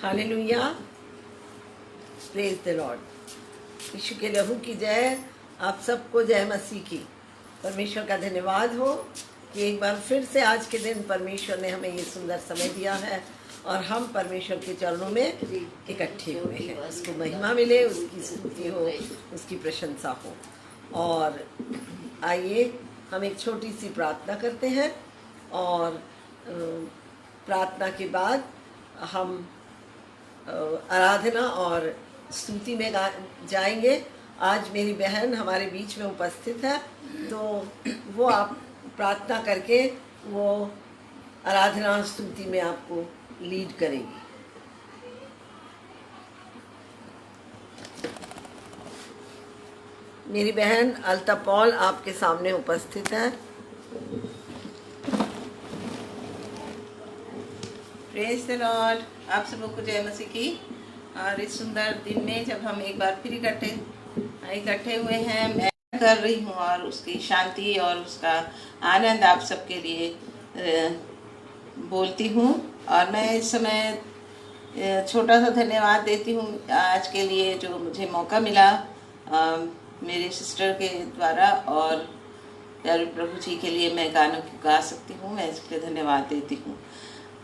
Hallelujah, praise the lord. Yeshu के लहू की जय। आप सबको जय मसीह की। परमेश्वर का धन्यवाद हो कि एक बार फिर से आज के दिन परमेश्वर ने हमें ये सुंदर समय दिया है और हम परमेश्वर के चरणों में इकट्ठे हुए हैं। उसको महिमा मिले, उसकी स्तुति हो, उसकी प्रशंसा हो। और आइए हम एक छोटी सी प्रार्थना करते हैं और प्रार्थना के बाद हम आराधना और स्तुति में जाएंगे। आज मेरी बहन हमारे बीच में उपस्थित है, तो वो आप प्रार्थना करके वो आराधना और स्तुति में आपको लीड करेगी। मेरी बहन अलता पॉल आपके सामने उपस्थित है। Praise the Lord. आप सबों को जय मसीह की। और इस सुंदर दिन में जब हम एक बार फिर इकट्ठे हुए हैं, मैं कर रही हूँ और उसकी शांति और उसका आनंद आप सबके लिए बोलती हूँ। और मैं इस समय छोटा सा धन्यवाद देती हूँ आज के लिए जो मुझे मौका मिला मेरे सिस्टर के द्वारा, और प्यारे प्रभु जी के लिए मैं गानों गा सकती हूँ। मैं इसके लिए धन्यवाद देती हूँ।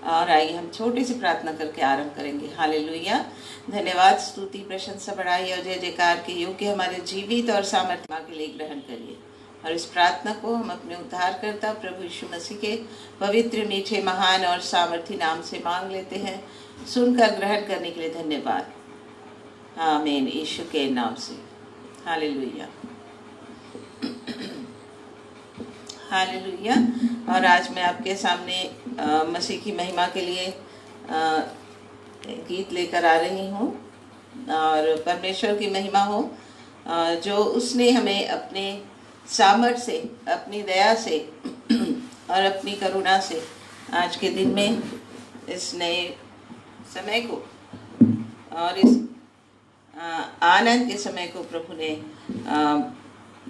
और आइए हम छोटी सी प्रार्थना करके आरंभ करेंगे। हालेलुया। धन्यवाद, स्तुति, प्रशंसा, बड़ाई और जय जयकार के योग्य हमारे जीवित और सामर्थ्य के लिए ग्रहण करिए। और इस प्रार्थना को हम अपने उद्धारकर्ता प्रभु यीशु मसीह के पवित्र, मीठे, महान और सामर्थी नाम से मांग लेते हैं। सुनकर ग्रहण करने के लिए धन्यवाद। आमीन, यीशु के नाम से। Hallelujah, hallelujah. और आज मैं आपके सामने मसीह की महिमा के लिए गीत लेकर आ रही हूँ। और परमेश्वर की महिमा हो जो उसने हमें अपने सामर्थ्य से, अपनी दया से और अपनी करुणा से आज के दिन में इस नए समय को और इस आनंद के समय को प्रभु ने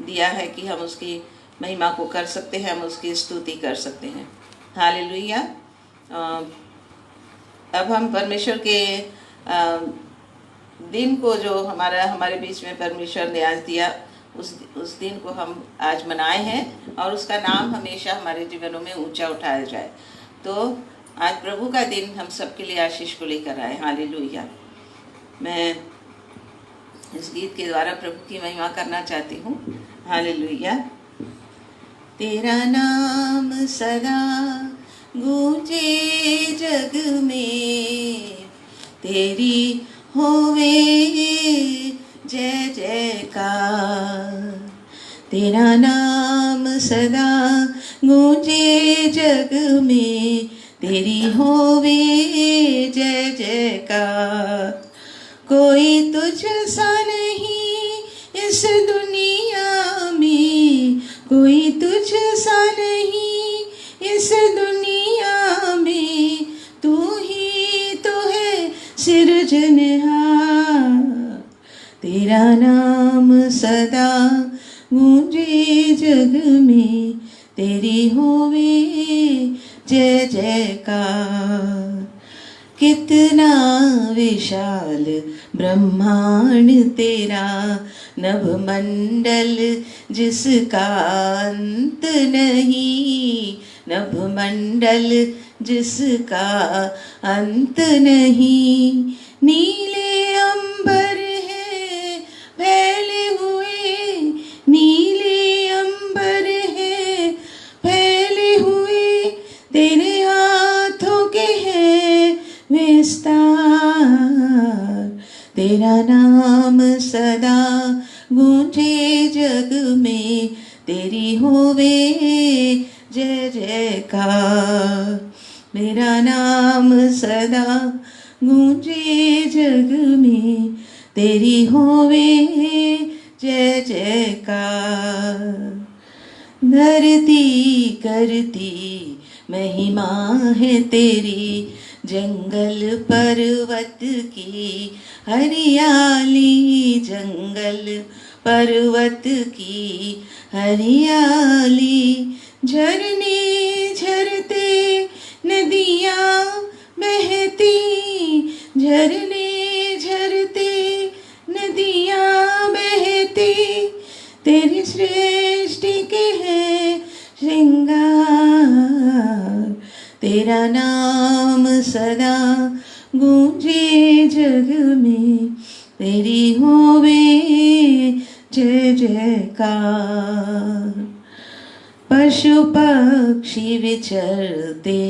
दिया है कि हम उसकी महिमा को कर सकते हैं, हम उसकी स्तुति कर सकते हैं। हालेलुया। अब हम परमेश्वर के दिन को जो हमारे बीच में परमेश्वर ने आज दिया, उस दिन को हम आज मनाए हैं और उसका नाम हमेशा हमारे जीवनों में ऊंचा उठाया जाए। तो आज प्रभु का दिन हम सबके लिए आशीष को लेकर आए। हालेलुया। मैं इस गीत के द्वारा प्रभु की महिमा करना चाहती हूँ। हालेलुया। तेरा नाम सदा गूंजे जग में, तेरी होवे जय जयकार। तेरा नाम सदा गूंजे जग में, तेरी होवे जय जयकार। कोई तुझ सा नहीं इस दुनिया में, कोई तुझ सा नहीं इस दुनिया में, तू ही तो है सिरजनहार। तेरा नाम सदा गूंजे जग में, तेरी होवे जय जयकार। कितना विशाल ब्रह्मांड तेरा, नभ मंडल जिसका अंत नहीं, नभ मंडल जिसका अंत नहीं। नीले अंबर है फैले हुए, नीले अंबर है फैले हुए, तेरे हाथों के है विस्तार। तेरा नाम सदा गूंजे जग में, तेरी होवे जय जयकार। मेरा नाम सदा गूंजे जग में, तेरी होवे जय जयकार। धरती करती महिमा है तेरी, जंगल पर्वत की हरियाली, जंगल पर्वत की हरियाली। झरने झरते नदियाँ बहती, झर तेरा नाम सदा गूंजे जग में, तेरी होवे जय जयकार। पशु पक्षी विचरते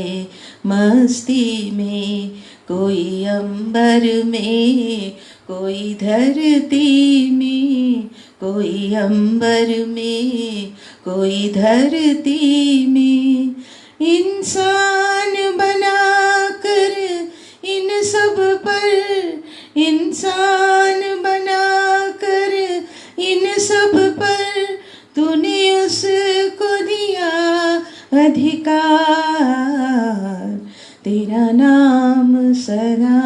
मस्ती में, कोई अंबर में कोई धरती में, कोई अंबर में कोई धरती में। इंसान बनाकर इन सब पर, इंसान बनाकर इन सब पर तूने उसको दिया अधिकार। तेरा नाम सदा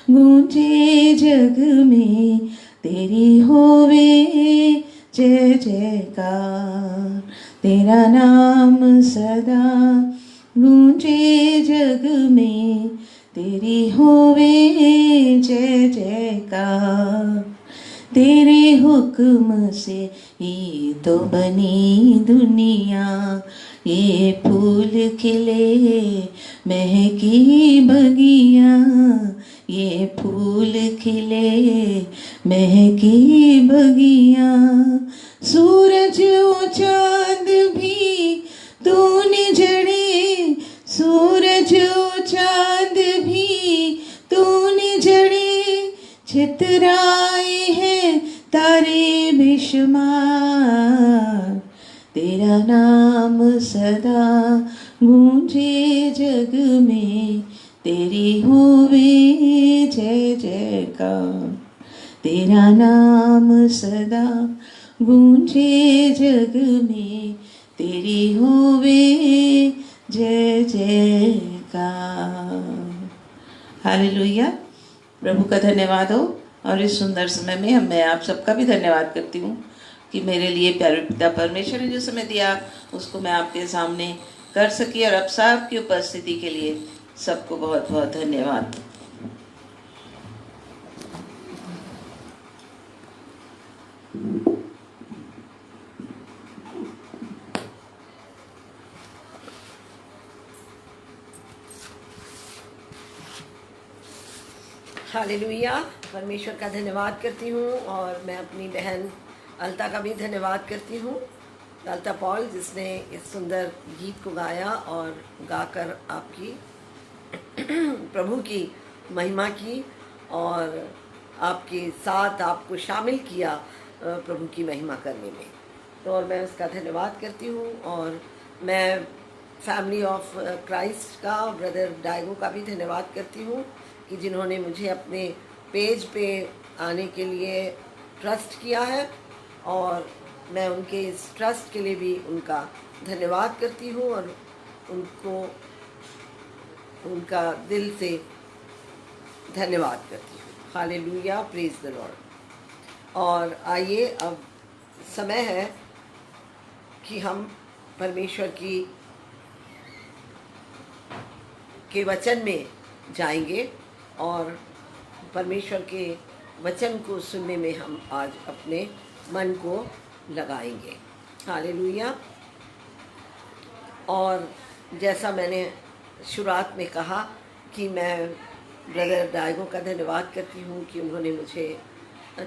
गूंजे जग में, तेरी होवे जय जयकार। तेरा नाम सदा गूंजे जग में, तेरी होवे जय जयकार। तेरे हुक्म से ही तो बनी दुनिया, ये फूल खिले महकी बगिया, ये फूल खिले महकी बगिया। सूरज और चांद भी तूने जड़े, सूरज और चांद भी तूने जड़े, छितराए हैं तारे बेशुमार। तेरा नाम सदा गूंजे जग में, तेरी होवे जय जयकार। तेरा नाम सदा गूंजे जग में, तेरी होवे जय जयकार। हालेलुया। प्रभु का धन्यवाद हो। और इस सुंदर समय में मैं आप सबका भी धन्यवाद करती हूँ कि मेरे लिए प्यारे पिता परमेश्वर ने जो समय दिया उसको मैं आपके सामने कर सकी, और अब सबकी उपस्थिति के लिए सबको बहुत बहुत धन्यवाद। हालेलुया। परमेश्वर का धन्यवाद करती हूँ, और मैं अपनी बहन अलता का भी धन्यवाद करती हूँ, अलता पॉल, जिसने इस सुंदर गीत को गाया और गाकर आपकी प्रभु की महिमा की और आपके साथ आपको शामिल किया प्रभु की महिमा करने में। तो और मैं उसका धन्यवाद करती हूँ। और मैं फैमिली ऑफ क्राइस्ट का, ब्रदर डायगो का भी धन्यवाद करती हूँ कि जिन्होंने मुझे अपने पेज पे आने के लिए ट्रस्ट किया है, और मैं उनके इस ट्रस्ट के लिए भी उनका धन्यवाद करती हूँ और उनको उनका दिल से धन्यवाद करती हूँ। Hallelujah, praise the Lord. और आइए, अब समय है कि हम परमेश्वर के वचन में जाएंगे और परमेश्वर के वचन को सुनने में हम आज अपने मन को लगाएंगे। हालेलुया। और जैसा मैंने शुरुआत में कहा कि मैं ब्रदर डायगो का धन्यवाद करती हूँ कि उन्होंने मुझे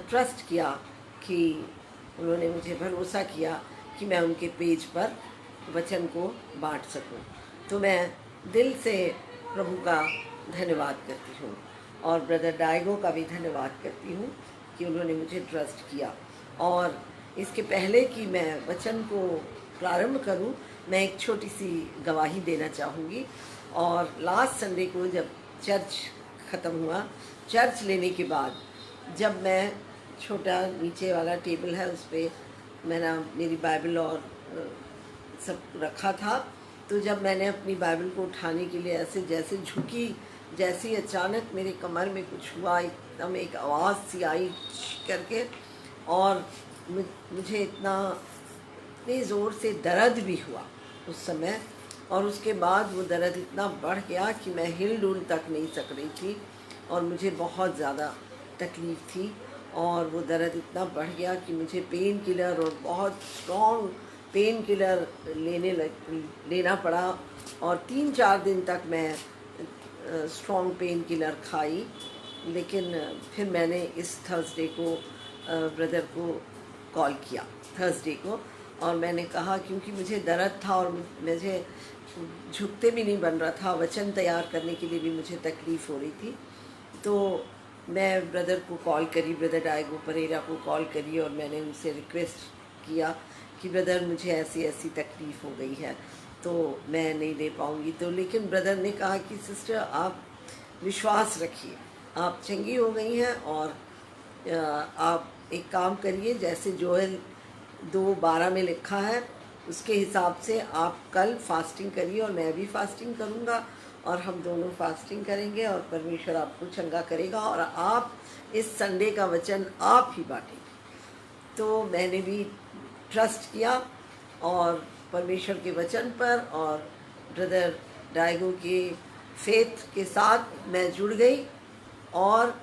ट्रस्ट किया, कि उन्होंने मुझे भरोसा किया कि मैं उनके पेज पर वचन को बांट सकूं। तो मैं दिल से प्रभु का धन्यवाद करती हूँ और ब्रदर डायगो का भी धन्यवाद करती हूँ कि उन्होंने मुझे ट्रस्ट किया। और इसके पहले कि मैं वचन को प्रारंभ करूँ, मैं एक छोटी सी गवाही देना चाहूँगी। और लास्ट संडे को जब चर्च ख़त्म हुआ, चर्च लेने के बाद जब मैं छोटा नीचे वाला टेबल है उस पर मैंने मेरी बाइबल और सब रखा था, तो जब मैंने अपनी बाइबल को उठाने के लिए ऐसे जैसे झुकी, जैसे अचानक मेरे कमर में कुछ हुआ, एकदम एक आवाज़ सी आई करके, और मुझे इतने ज़ोर से दर्द भी हुआ उस समय। और उसके बाद वो दर्द इतना बढ़ गया कि मैं हिल डुल तक नहीं सक रही थी और मुझे बहुत ज़्यादा तकलीफ़ थी। और वो दर्द इतना बढ़ गया कि मुझे पेन किलर और बहुत स्ट्रॉन्ग पेन किलर लेना पड़ा और 3-4 दिन तक मैं स्ट्रॉन्ग पेन किलर खाई। लेकिन फिर मैंने इस थर्सडे को ब्रदर को कॉल किया थर्सडे को, और मैंने कहा, क्योंकि मुझे दर्द था और मुझे झुकते भी नहीं बन रहा था, वचन तैयार करने के लिए भी मुझे तकलीफ़ हो रही थी, तो मैं ब्रदर को कॉल करी, ब्रदर डायगो परेरा को कॉल करी, और मैंने उनसे रिक्वेस्ट किया कि ब्रदर मुझे ऐसी ऐसी तकलीफ़ हो गई है तो मैं नहीं दे पाऊँगी। तो लेकिन ब्रदर ने कहा कि सिस्टर आप विश्वास रखिए, आप चंगी हो गई हैं, और आप एक काम करिए, जैसे जोएल 2:12 में लिखा है उसके हिसाब से आप कल फास्टिंग करिए और मैं भी फास्टिंग करूँगा, और हम दोनों फास्टिंग करेंगे और परमेश्वर आपको चंगा करेगा और आप इस संडे का वचन आप ही बांटेंगे। तो मैंने भी ट्रस्ट किया और परमेश्वर के वचन पर और ब्रदर डायगो के फेथ के साथ मैं जुड़ गई, और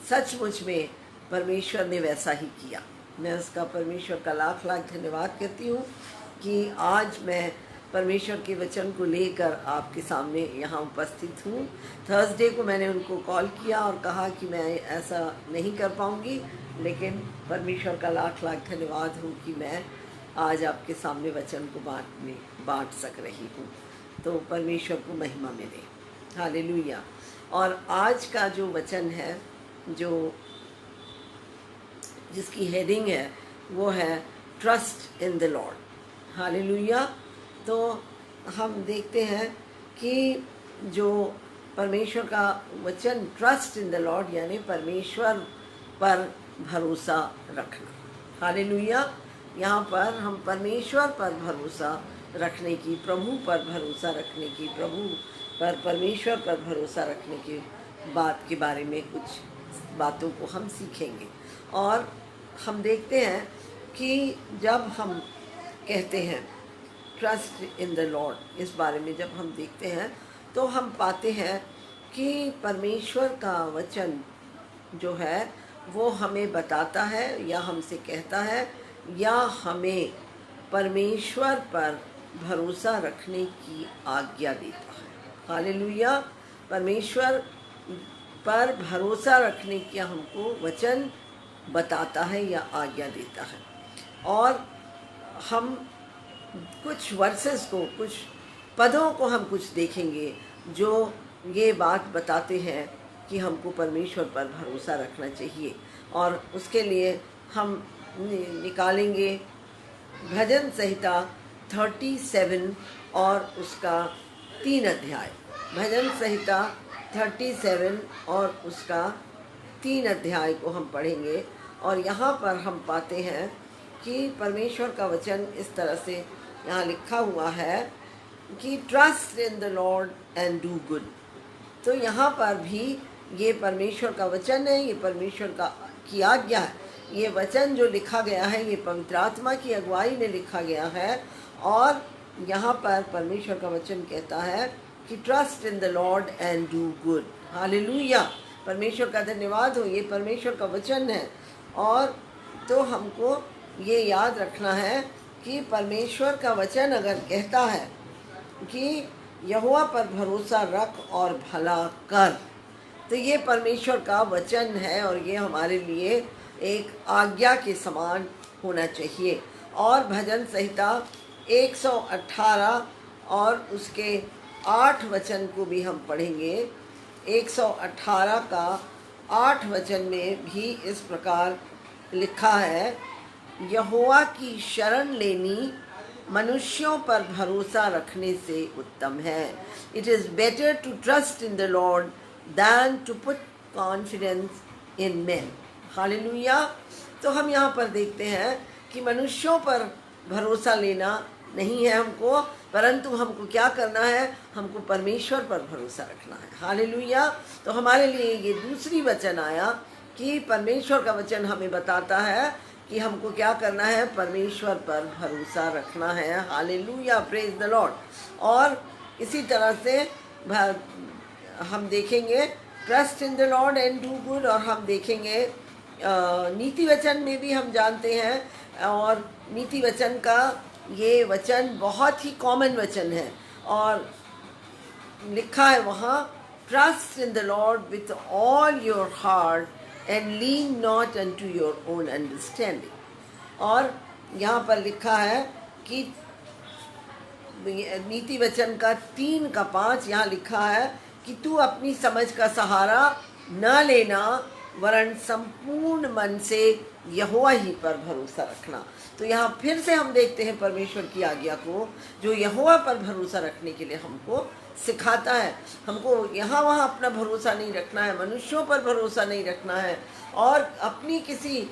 सचमुच में परमेश्वर ने वैसा ही किया। मैं उसका परमेश्वर का लाख लाख धन्यवाद करती हूँ कि आज मैं परमेश्वर के वचन को लेकर आपके सामने यहाँ उपस्थित हूँ। थर्सडे को मैंने उनको कॉल किया और कहा कि मैं ऐसा नहीं कर पाऊँगी, लेकिन परमेश्वर का लाख लाख धन्यवाद हूँ कि मैं आज आपके सामने वचन को बांट सक रही हूँ। तो परमेश्वर को महिमा मिले, हालेलुया। और आज का जो वचन है, जो जिसकी हेडिंग है, वो है trust in the Lord, hallelujah. तो हम देखते हैं कि जो परमेश्वर का वचन ट्रस्ट इन द लॉर्ड यानी परमेश्वर पर भरोसा रखना, हालेलुया। यहाँ पर हम परमेश्वर पर भरोसा रखने की, प्रभु पर भरोसा रखने की, प्रभु पर परमेश्वर पर भरोसा रखने की बात के बारे में कुछ बातों को हम सीखेंगे। और हम देखते हैं कि जब हम कहते हैं ट्रस्ट इन द लॉर्ड, इस बारे में जब हम देखते हैं तो हम पाते हैं कि परमेश्वर का वचन जो है वो हमें बताता है या हमसे कहता है या हमें परमेश्वर पर भरोसा रखने की आज्ञा देता है, हालेलुया। परमेश्वर पर भरोसा रखने की हमको वचन बताता है या आज्ञा देता है। और हम कुछ वर्सेस को, कुछ पदों को हम कुछ देखेंगे जो ये बात बताते हैं कि हमको परमेश्वर पर भरोसा रखना चाहिए। और उसके लिए हम निकालेंगे भजन संहिता 37 और उसका 3 अध्याय। भजन संहिता 37 और उसका 3 अध्याय को हम पढ़ेंगे। और यहाँ पर हम पाते हैं कि परमेश्वर का वचन इस तरह से यहाँ लिखा हुआ है कि trust in the Lord and do good. तो यहाँ पर भी ये परमेश्वर का वचन है, ये परमेश्वर की आज्ञा है। ये वचन जो लिखा गया है ये पवित्र आत्मा की अगुवाई में लिखा गया है। और यहाँ पर परमेश्वर का वचन कहता है कि trust in the Lord and do good, hallelujah. परमेश्वर का धन्यवाद हो, ये परमेश्वर का वचन है। और तो हमको ये याद रखना है कि परमेश्वर का वचन अगर कहता है कि यहोवा पर भरोसा रख और भला कर, तो ये परमेश्वर का वचन है और ये हमारे लिए एक आज्ञा के समान होना चाहिए। और भजन संहिता 118 और उसके 8 वचन को भी हम पढ़ेंगे। 118 का 8 वचन में भी इस प्रकार लिखा है, यहोवा की शरण लेनी मनुष्यों पर भरोसा रखने से उत्तम है। It is better to trust in the Lord than to put confidence in man, hallelujah. तो हम यहाँ पर देखते हैं कि मनुष्यों पर भरोसा लेना नहीं है हमको, परंतु हमको क्या करना है, हमको परमेश्वर पर भरोसा रखना है, हालेलुया। तो हमारे लिए ये दूसरी वचन आया कि परमेश्वर का वचन हमें बताता है कि हमको क्या करना है, परमेश्वर पर भरोसा रखना है, हालेलुया, प्रेज द लॉर्ड। और इसी तरह से हम देखेंगे trust in the Lord and do good. और हम देखेंगे नीति वचन में भी हम जानते हैं, और नीति वचन का ये वचन बहुत ही कॉमन वचन है और लिखा है वहाँ, trust in the Lord with all your heart and lean not unto your own understanding. और यहाँ पर लिखा है कि नीति वचन का 3:5 यहाँ लिखा है कि तू अपनी समझ का सहारा न लेना, वरन संपूर्ण मन से यहोवा ही पर भरोसा रखना। तो यहाँ फिर से हम देखते हैं परमेश्वर की आज्ञा को, जो यहोवा पर भरोसा रखने के लिए हमको सिखाता है। हमको यहाँ वहाँ अपना भरोसा नहीं रखना है, मनुष्यों पर भरोसा नहीं रखना है, और अपनी किसी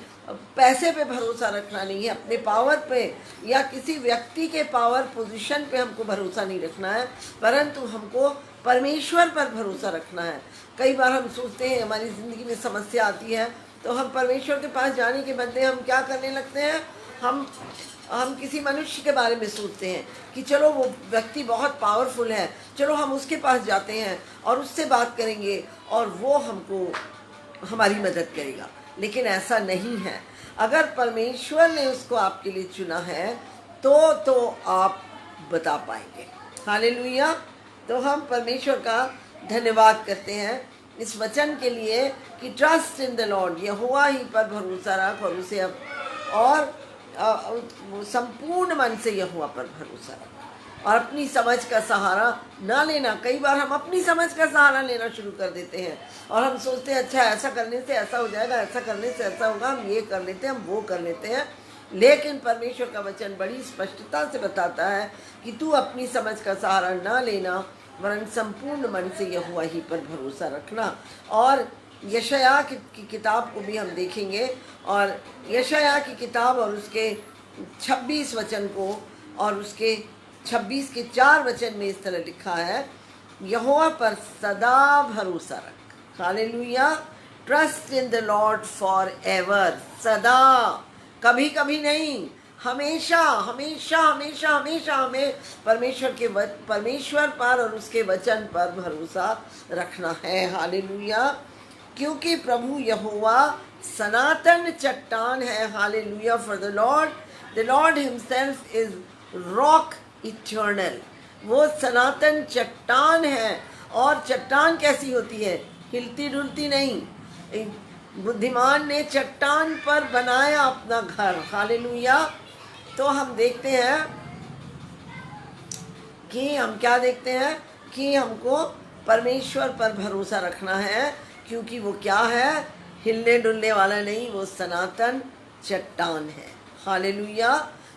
पैसे पे भरोसा रखना नहीं है, अपने पावर पे या किसी व्यक्ति के पावर पोजीशन पे हमको भरोसा नहीं रखना है, परंतु हमको परमेश्वर पर भरोसा रखना है। कई बार हम सोचते हैं, हमारी ज़िंदगी में समस्या आती है तो हम परमेश्वर के पास जाने के बदले हम क्या करने लगते हैं, हम किसी मनुष्य के बारे में सोचते हैं कि चलो वो व्यक्ति बहुत पावरफुल है, चलो हम उसके पास जाते हैं और उससे बात करेंगे और वो हमको हमारी मदद करेगा। लेकिन ऐसा नहीं है। अगर परमेश्वर ने उसको आपके लिए चुना है तो आप बता पाएंगे। हालेलुया। तो हम परमेश्वर का धन्यवाद करते हैं इस वचन के लिए कि ट्रस्ट इन द लॉर्ड, यहोवा ही पर भरोसा रख और उसे और संपूर्ण मन से यहोवा पर भरोसा रख और अपनी समझ का सहारा ना लेना। कई बार हम अपनी समझ का सहारा लेना शुरू कर देते हैं और हम सोचते हैं अच्छा ऐसा करने से ऐसा हो जाएगा, ऐसा करने से ऐसा होगा, हम ये कर लेते हैं, हम वो कर लेते हैं। लेकिन परमेश्वर का वचन बड़ी स्पष्टता से बताता है कि तू अपनी समझ का सहारा ना लेना, वरन संपूर्ण मन से यहोवा ही पर भरोसा रखना। और यशायाह की किताब को भी हम देखेंगे और यशायाह की किताब और उसके 26 वचन को और उसके 26 के 4 वचन में इस तरह लिखा है, यहोवा पर सदा भरोसा रख। Hallelujah. Trust in the Lord for ever, सदा, कभी कभी नहीं, हमेशा हमेशा हमेशा हमेशा हमें परमेश्वर पर और उसके वचन पर भरोसा रखना है। हालेलुया। क्योंकि प्रभु यहोवा सनातन चट्टान है। Hallelujah. For the Lord himself is rock eternal. वो सनातन चट्टान है। और चट्टान कैसी होती है? हिलती डुलती नहीं। बुद्धिमान ने चट्टान पर बनाया अपना घर। हालेलुया। तो हम देखते हैं कि हम क्या देखते हैं कि हमको परमेश्वर पर भरोसा रखना है, क्योंकि वो क्या है? हिलने डुलने वाला नहीं, वो सनातन चट्टान है। हालेलुया।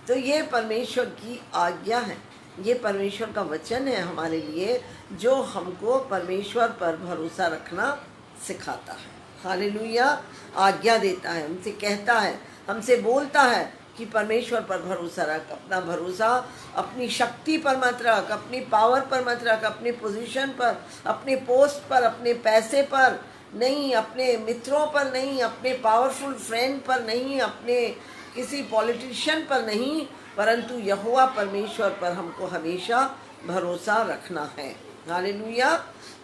तो ये परमेश्वर की आज्ञा है, ये परमेश्वर का वचन है हमारे लिए, जो हमको परमेश्वर पर भरोसा रखना सिखाता है। हालेलुया। आज्ञा देता है, हमसे कहता है, हमसे बोलता है कि परमेश्वर पर भरोसा रख। अपना भरोसा अपनी शक्ति पर मत रख, अपनी पावर पर मत रख, अपने पोजीशन पर, अपने पोस्ट पर, अपने पैसे पर नहीं, अपने मित्रों पर नहीं, अपने पावरफुल फ्रेंड पर नहीं, अपने किसी पॉलिटिशियन पर नहीं, परंतु यहोवा परमेश्वर पर हमको हमेशा भरोसा रखना है। हालेलुया।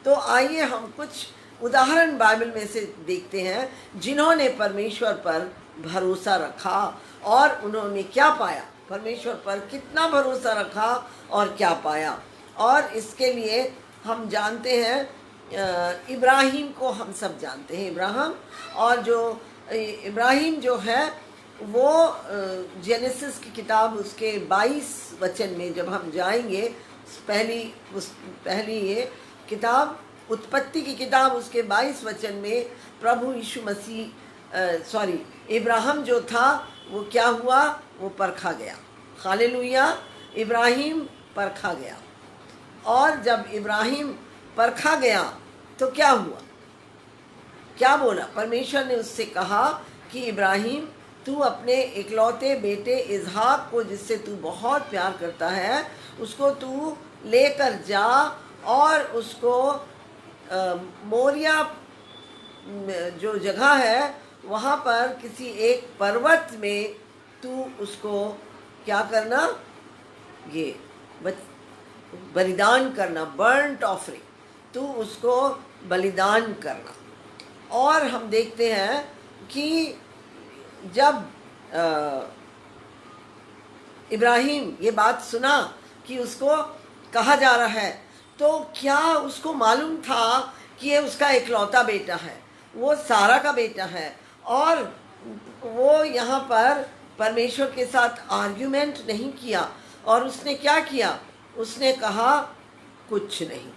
तो आइए हम कुछ उदाहरण बाइबल में से देखते हैं जिन्होंने परमेश्वर पर भरोसा रखा और उन्होंने क्या पाया, परमेश्वर पर कितना भरोसा रखा और क्या पाया। और इसके लिए हम जानते हैं इब्राहिम को, हम सब जानते हैं इब्राहिम। और जो इब्राहिम जो है वो जेनेसिस की किताब उसके 22 वचन में जब हम जाएंगे, पहली ये किताब उत्पत्ति की किताब उसके 22 वचन में प्रभु यीशु मसीह इब्राहिम जो था वो क्या हुआ? वो परखा गया। हालेलुया। इब्राहिम परखा गया। और जब इब्राहिम परखा गया तो क्या हुआ? क्या बोला? परमेश्वर ने उससे कहा कि इब्राहिम, तू अपने इकलौते बेटे इसहाक को, जिससे तू बहुत प्यार करता है, उसको तू लेकर जा और उसको मोरिया जो जगह है वहाँ पर किसी एक पर्वत में तू उसको क्या करना? ये बलिदान करना, बर्न्ट ऑफरिंग, तू उसको बलिदान करना। और हम देखते हैं कि जब इब्राहिम ये बात सुना कि उसको कहा जा रहा है, तो क्या उसको मालूम था कि ये उसका इकलौता बेटा है, वो सारा का बेटा है। और वो यहाँ पर परमेश्वर के साथ आर्ग्यूमेंट नहीं किया, और उसने क्या किया, उसने कहा कुछ नहीं,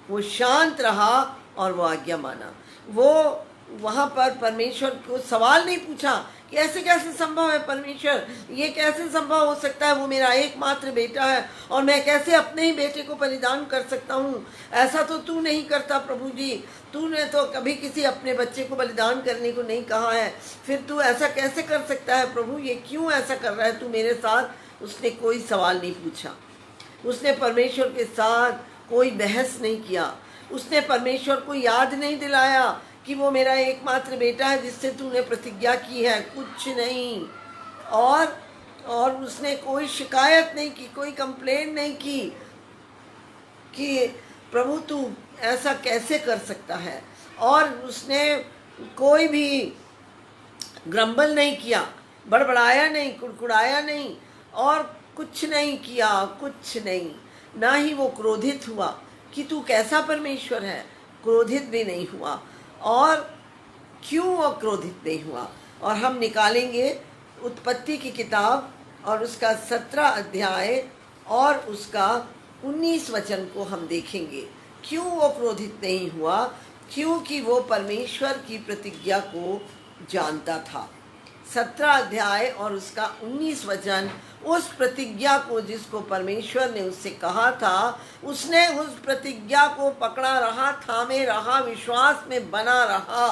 वो शांत रहा और वो आज्ञा माना। वो वहाँ पर परमेश्वर को सवाल नहीं पूछा कि ऐसे कैसे संभव है परमेश्वर, ये कैसे संभव हो सकता है, वो मेरा एकमात्र बेटा है और मैं कैसे अपने ही बेटे को बलिदान कर सकता हूँ, ऐसा तो तू नहीं करता प्रभु जी, तूने तो कभी किसी अपने बच्चे को बलिदान करने को नहीं कहा है, फिर तू ऐसा कैसे कर सकता है प्रभु, ये क्यों ऐसा कर रहा है तू मेरे साथ। उसने कोई सवाल नहीं पूछा, उसने परमेश्वर के साथ कोई बहस नहीं किया, उसने परमेश्वर को याद नहीं दिलाया कि वो मेरा एकमात्र बेटा है जिससे तूने प्रतिज्ञा की है, कुछ नहीं। और उसने कोई शिकायत नहीं की, कोई कंप्लेन नहीं की कि प्रभु तू ऐसा कैसे कर सकता है, और उसने कोई भी ग्रम्बल नहीं किया, बड़बड़ाया नहीं, कुड़कुड़ाया नहीं, और कुछ नहीं किया, कुछ नहीं। ना ही वो क्रोधित हुआ कि तू कैसा परमेश्वर है, क्रोधित भी नहीं हुआ। और क्यों वो क्रोधित नहीं हुआ, और हम निकालेंगे उत्पत्ति की किताब और उसका 17 अध्याय और उसका 19 वचन को हम देखेंगे। क्यों वो क्रोधित नहीं हुआ, क्योंकि वो परमेश्वर की प्रतिज्ञा को जानता था। 17 अध्याय और उसका 19 वचन, उस प्रतिज्ञा को जिसको परमेश्वर ने उससे कहा था, उसने उस प्रतिज्ञा को पकड़ा रहा, थामे रहा, विश्वास में बना रहा।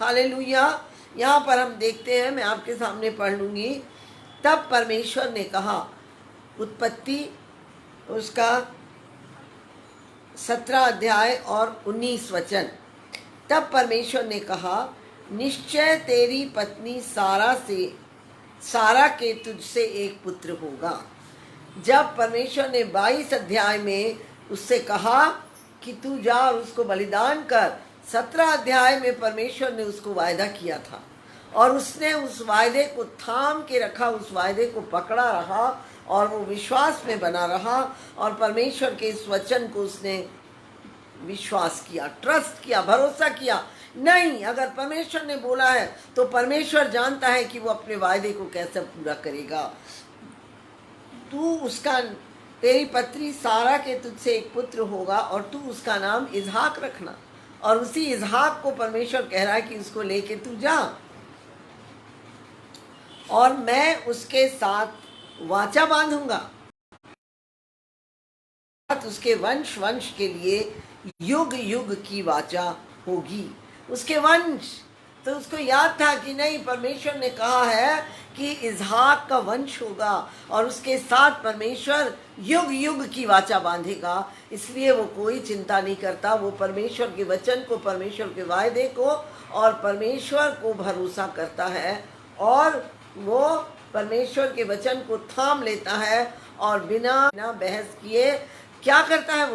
हालेलुया। यहाँ पर हम देखते हैं, मैं आपके सामने पढ़ लूँगी। तब परमेश्वर ने कहा, उत्पत्ति उसका 17 अध्याय और 19 वचन, तब परमेश्वर ने कहा, निश्चय तेरी पत्नी सारा के तुझसे एक पुत्र होगा। जब परमेश्वर ने 22 अध्याय में उससे कहा कि तू जा और उसको बलिदान कर, 17 अध्याय में परमेश्वर ने उसको वायदा किया था और उसने उस वायदे को थाम के रखा, उस वायदे को पकड़ा रहा और वो विश्वास में बना रहा और परमेश्वर के इस वचन को उसने विश्वास किया, ट्रस्ट किया, भरोसा किया। नहीं, अगर परमेश्वर ने बोला है तो परमेश्वर जानता है कि वो अपने वायदे को कैसे पूरा करेगा। तू उसका, तेरी पत्नी सारा के तुझसे एक पुत्र होगा और तू उसका नाम इसहाक रखना। और उसी इसहाक को परमेश्वर कह रहा है कि उसको लेके तू जा और मैं उसके साथ वाचा बांधूंगा, उसके वंश के लिए युग युग की वाचा होगी। उसके वंश, तो उसको याद था कि नहीं, परमेश्वर ने कहा है कि इसहाक का वंश होगा और उसके साथ परमेश्वर युग युग की वाचा बांधेगा। इसलिए वो कोई चिंता नहीं करता, वो परमेश्वर के वचन को, परमेश्वर के वायदे को और परमेश्वर को भरोसा करता है और वो परमेश्वर के वचन को थाम लेता है और बिना बहस किए क्या करता है,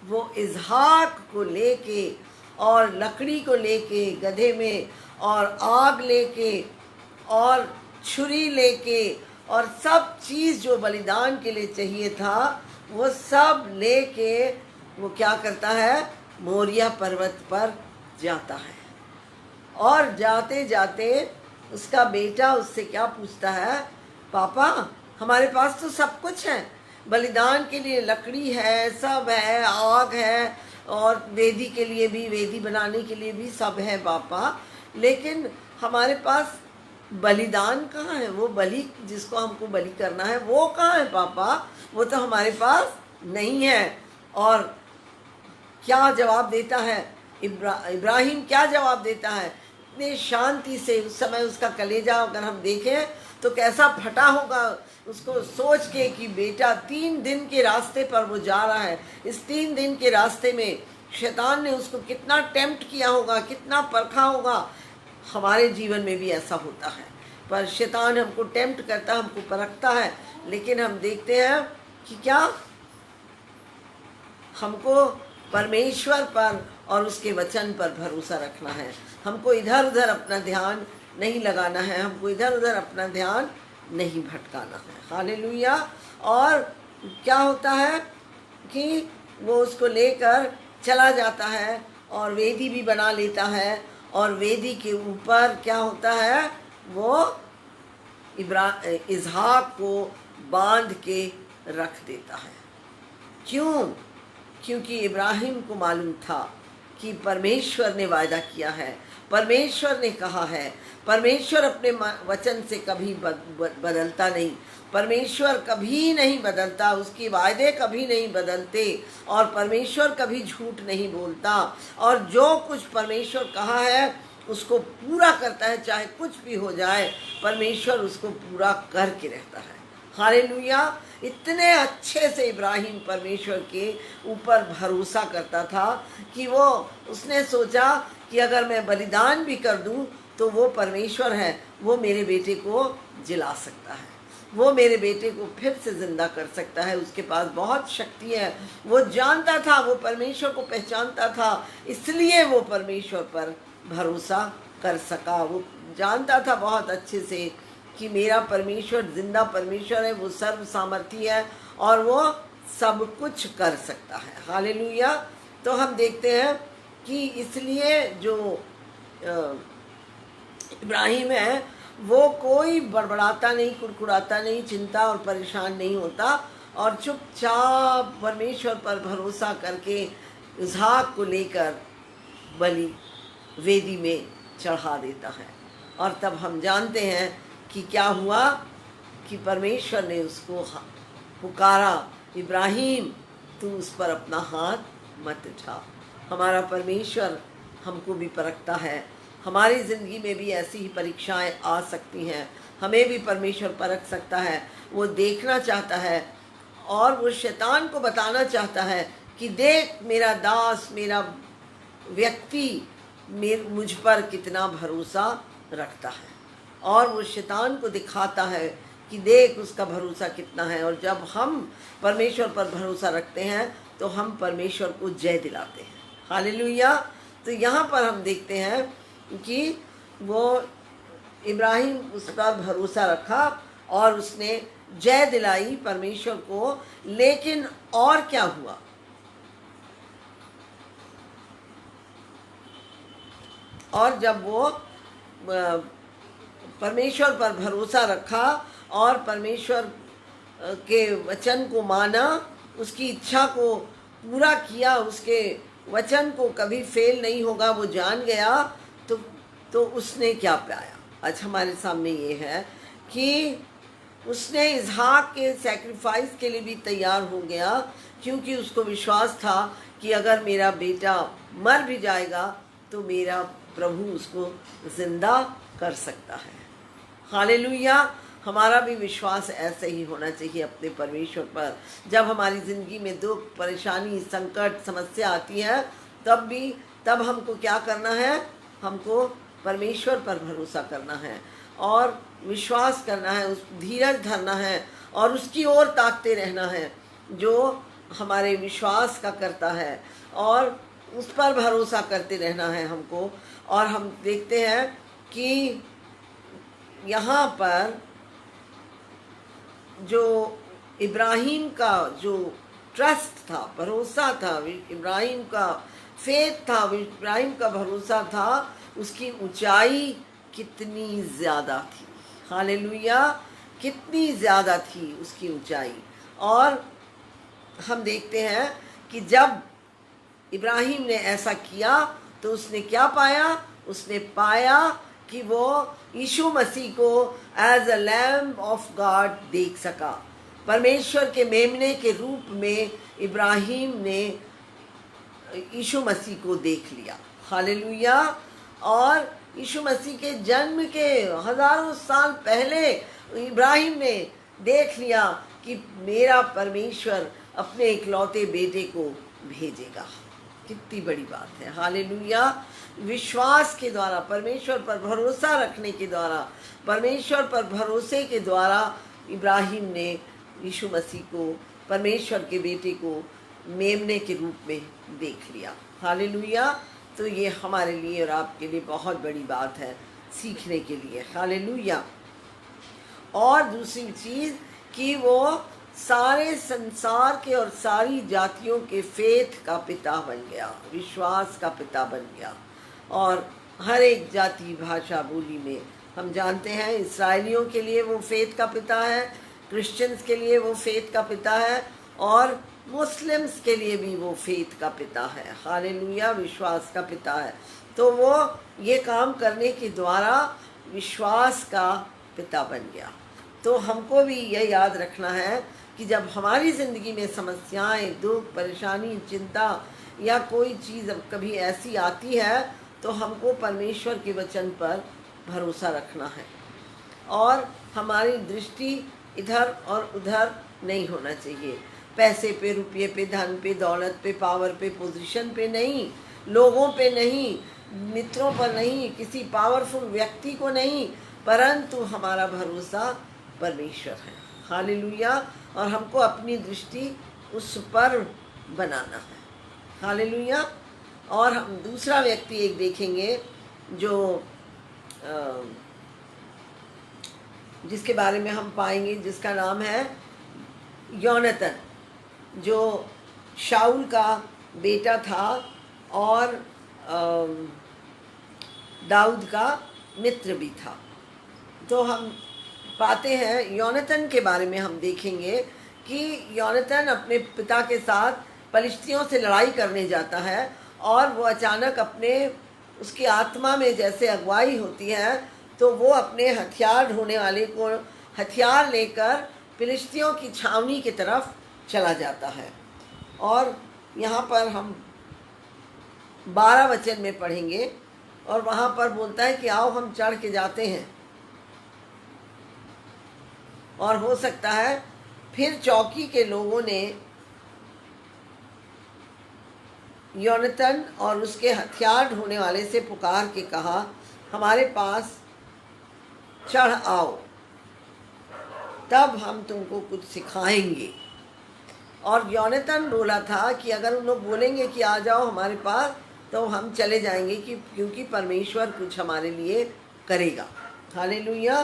वो इसहाक को लेके और लकड़ी को लेके गधे में और आग लेके और छुरी लेके और सब चीज़ जो बलिदान के लिए चाहिए था वो सब लेके वो क्या करता है, मोरिया पर्वत पर जाता है। और जाते जाते उसका बेटा उससे क्या पूछता है, पापा हमारे पास तो सब कुछ है, बलिदान के लिए लकड़ी है, सब है, आग है और वेदी के लिए भी, वेदी बनाने के लिए भी सब है पापा, लेकिन हमारे पास बलिदान कहाँ है, वो बलि जिसको हमको बलि करना है वो कहाँ है पापा, वो तो हमारे पास नहीं है। और क्या जवाब देता है इब्राहिम, क्या जवाब देता है, इतने शांति से। उस समय उसका कलेजा अगर हम देखें तो कैसा फटा होगा, उसको सोच के कि बेटा 3 दिन के रास्ते पर वो जा रहा है, इस 3 दिन के रास्ते में शैतान ने उसको कितना टेम्प्ट किया होगा, कितना परखा होगा। हमारे जीवन में भी ऐसा होता है, पर शैतान हमको टेम्प्ट करता, हमको परखता है, लेकिन हम देखते हैं कि क्या हमको परमेश्वर पर और उसके वचन पर भरोसा रखना है। हमको इधर उधर अपना ध्यान नहीं लगाना है, हमको इधर उधर अपना ध्यान नहीं भटकाना है। हालेलुया। और क्या होता है कि वो उसको लेकर चला जाता है और वेदी भी बना लेता है, और वेदी के ऊपर क्या होता है, वो इसहाक को बांध के रख देता है। क्यों? क्योंकि इब्राहिम को मालूम था कि परमेश्वर ने वायदा किया है, परमेश्वर ने कहा है, परमेश्वर अपने वचन से कभी बदलता नहीं, परमेश्वर कभी नहीं बदलता, उसके वायदे कभी नहीं बदलते, और परमेश्वर कभी झूठ नहीं बोलता, और जो कुछ परमेश्वर कहा है उसको पूरा करता है, चाहे कुछ भी हो जाए परमेश्वर उसको पूरा करके रहता है। हालेलुया। इतने अच्छे से इब्राहिम परमेश्वर के ऊपर भरोसा करता था कि उसने सोचा कि अगर मैं बलिदान भी कर दूं तो वो परमेश्वर है, वो मेरे बेटे को जिला सकता है, वो मेरे बेटे को फिर से जिंदा कर सकता है, उसके पास बहुत शक्ति है। वो जानता था, वो परमेश्वर को पहचानता था, इसलिए वो परमेश्वर पर भरोसा कर सका। वो जानता था बहुत अच्छे से कि मेरा परमेश्वर जिंदा परमेश्वर है, वो सर्व सामर्थी है और वो सब कुछ कर सकता है। हालेलुया। तो हम देखते हैं कि इसलिए जो इब्राहिम है वो कोई बड़बड़ाता नहीं, कुड़कुड़ाता नहीं, चिंता और परेशान नहीं होता, और चुपचाप परमेश्वर पर भरोसा करके इसहाक को लेकर बलि वेदी में चढ़ा देता है। और तब हम जानते हैं कि क्या हुआ, कि परमेश्वर ने उसको पुकारा, इब्राहिम तू उस पर अपना हाथ मत उठा। हमारा परमेश्वर हमको भी परखता है, हमारी ज़िंदगी में भी ऐसी ही परीक्षाएं आ सकती हैं, हमें भी परमेश्वर परख सकता है। वो देखना चाहता है और वो शैतान को बताना चाहता है कि देख मेरा दास, मेरा व्यक्ति मुझ पर कितना भरोसा रखता है, और वो शैतान को दिखाता है कि देख उसका भरोसा कितना है। और जब हम परमेश्वर पर भरोसा रखते हैं तो हम परमेश्वर को जय दिलाते हैं। हालेलुया। तो यहाँ पर हम देखते हैं कि वो इब्राहिम उस पर भरोसा रखा और उसने जय दिलाई परमेश्वर को। लेकिन और क्या हुआ, और जब वो परमेश्वर पर भरोसा रखा और परमेश्वर के वचन को माना, उसकी इच्छा को पूरा किया, उसके वचन को कभी फेल नहीं होगा वो जान गया, तो उसने क्या पाया। आज हमारे सामने ये है कि उसने इसहाक के सैक्रिफाइस के लिए भी तैयार हो गया, क्योंकि उसको विश्वास था कि अगर मेरा बेटा मर भी जाएगा तो मेरा प्रभु उसको जिंदा कर सकता है। हालेलुया। हमारा भी विश्वास ऐसे ही होना चाहिए अपने परमेश्वर पर। जब हमारी ज़िंदगी में दुख, परेशानी, संकट, समस्या आती है, तब हमको क्या करना है, हमको परमेश्वर पर भरोसा करना है और विश्वास करना है, उस धीरज धरना है और उसकी ओर ताकते रहना है जो हमारे विश्वास का करता है, और उस पर भरोसा करते रहना है हमको। और हम देखते हैं कि यहाँ पर जो इब्राहिम का जो ट्रस्ट था, भरोसा था, इब्राहिम का फेथ था, इब्राहिम का भरोसा था, उसकी ऊंचाई कितनी ज़्यादा थी। हालेलुया। कितनी ज़्यादा थी उसकी ऊंचाई। और हम देखते हैं कि जब इब्राहिम ने ऐसा किया तो उसने क्या पाया, उसने पाया कि वो यीशु मसीह को as a lamb of God देख सका। परमेश्वर के मेमने के रूप में इब्राहिम ने यीशु मसीह को देख लिया। हालेलुया। और यीशु मसीह के जन्म के हजारों साल पहले इब्राहिम ने देख लिया कि मेरा परमेश्वर अपने इकलौते बेटे को भेजेगा। कितनी बड़ी बात है। हालेलुया। विश्वास के द्वारा, परमेश्वर पर भरोसा रखने के द्वारा, परमेश्वर पर भरोसे के द्वारा इब्राहिम ने यीशु मसीह को, परमेश्वर के बेटे को मेमने के रूप में देख लिया। हालेलुया। तो ये हमारे लिए और आपके लिए बहुत बड़ी बात है सीखने के लिए। हालेलुया। और दूसरी चीज़ कि वो सारे संसार के और सारी जातियों के फेथ का पिता बन गया, विश्वास का पिता बन गया। और हर एक जाति भाषा बोली में हम जानते हैं, इस्राएलियों के लिए वो फेथ का पिता है, क्रिश्चियंस के लिए वो फेथ का पिता है, और मुस्लिम्स के लिए भी वो फेथ का पिता है। हालेलुया, विश्वास का पिता है। तो वो ये काम करने के द्वारा विश्वास का पिता बन गया। तो हमको भी यह याद रखना है कि जब हमारी ज़िंदगी में समस्याएं, दुख, परेशानी, चिंता या कोई चीज़ कभी ऐसी आती है तो हमको परमेश्वर के वचन पर भरोसा रखना है, और हमारी दृष्टि इधर और उधर नहीं होना चाहिए। पैसे पे, रुपये पे, धन पे, दौलत पे, पावर पे, पोजीशन पे नहीं, लोगों पे नहीं, मित्रों पर नहीं, किसी पावरफुल व्यक्ति को नहीं, परंतु हमारा भरोसा परमेश्वर है। हालेलुया। और हमको अपनी दृष्टि उस पर बनाना है। हालेलुया। और हम दूसरा व्यक्ति एक देखेंगे जो जिसके बारे में हम पाएंगे, जिसका नाम है योनातान, जो शाऊल का बेटा था और दाऊद का मित्र भी था। तो हम पाते हैं योनातान के बारे में हम देखेंगे कि योनातान अपने पिता के साथ पलिश्तियों से लड़ाई करने जाता है, और वो अचानक उसकी आत्मा में जैसे अगुवाई होती है, तो वो अपने हथियार ढोने वाले को हथियार लेकर फिलिस्तियों की छावनी की तरफ चला जाता है। और यहाँ पर हम 12 वचन में पढ़ेंगे, और वहाँ पर बोलता है कि आओ हम चढ़ के जाते हैं। और हो सकता है फिर चौकी के लोगों ने योनातान और उसके हथियार ढोने वाले से पुकार के कहा, हमारे पास चढ़ आओ, तब हम तुमको कुछ सिखाएंगे। और योनातान बोला था कि अगर उन लोग बोलेंगे कि आ जाओ हमारे पास, तो हम चले जाएंगे, क्योंकि परमेश्वर कुछ हमारे लिए करेगा। हालेलुया।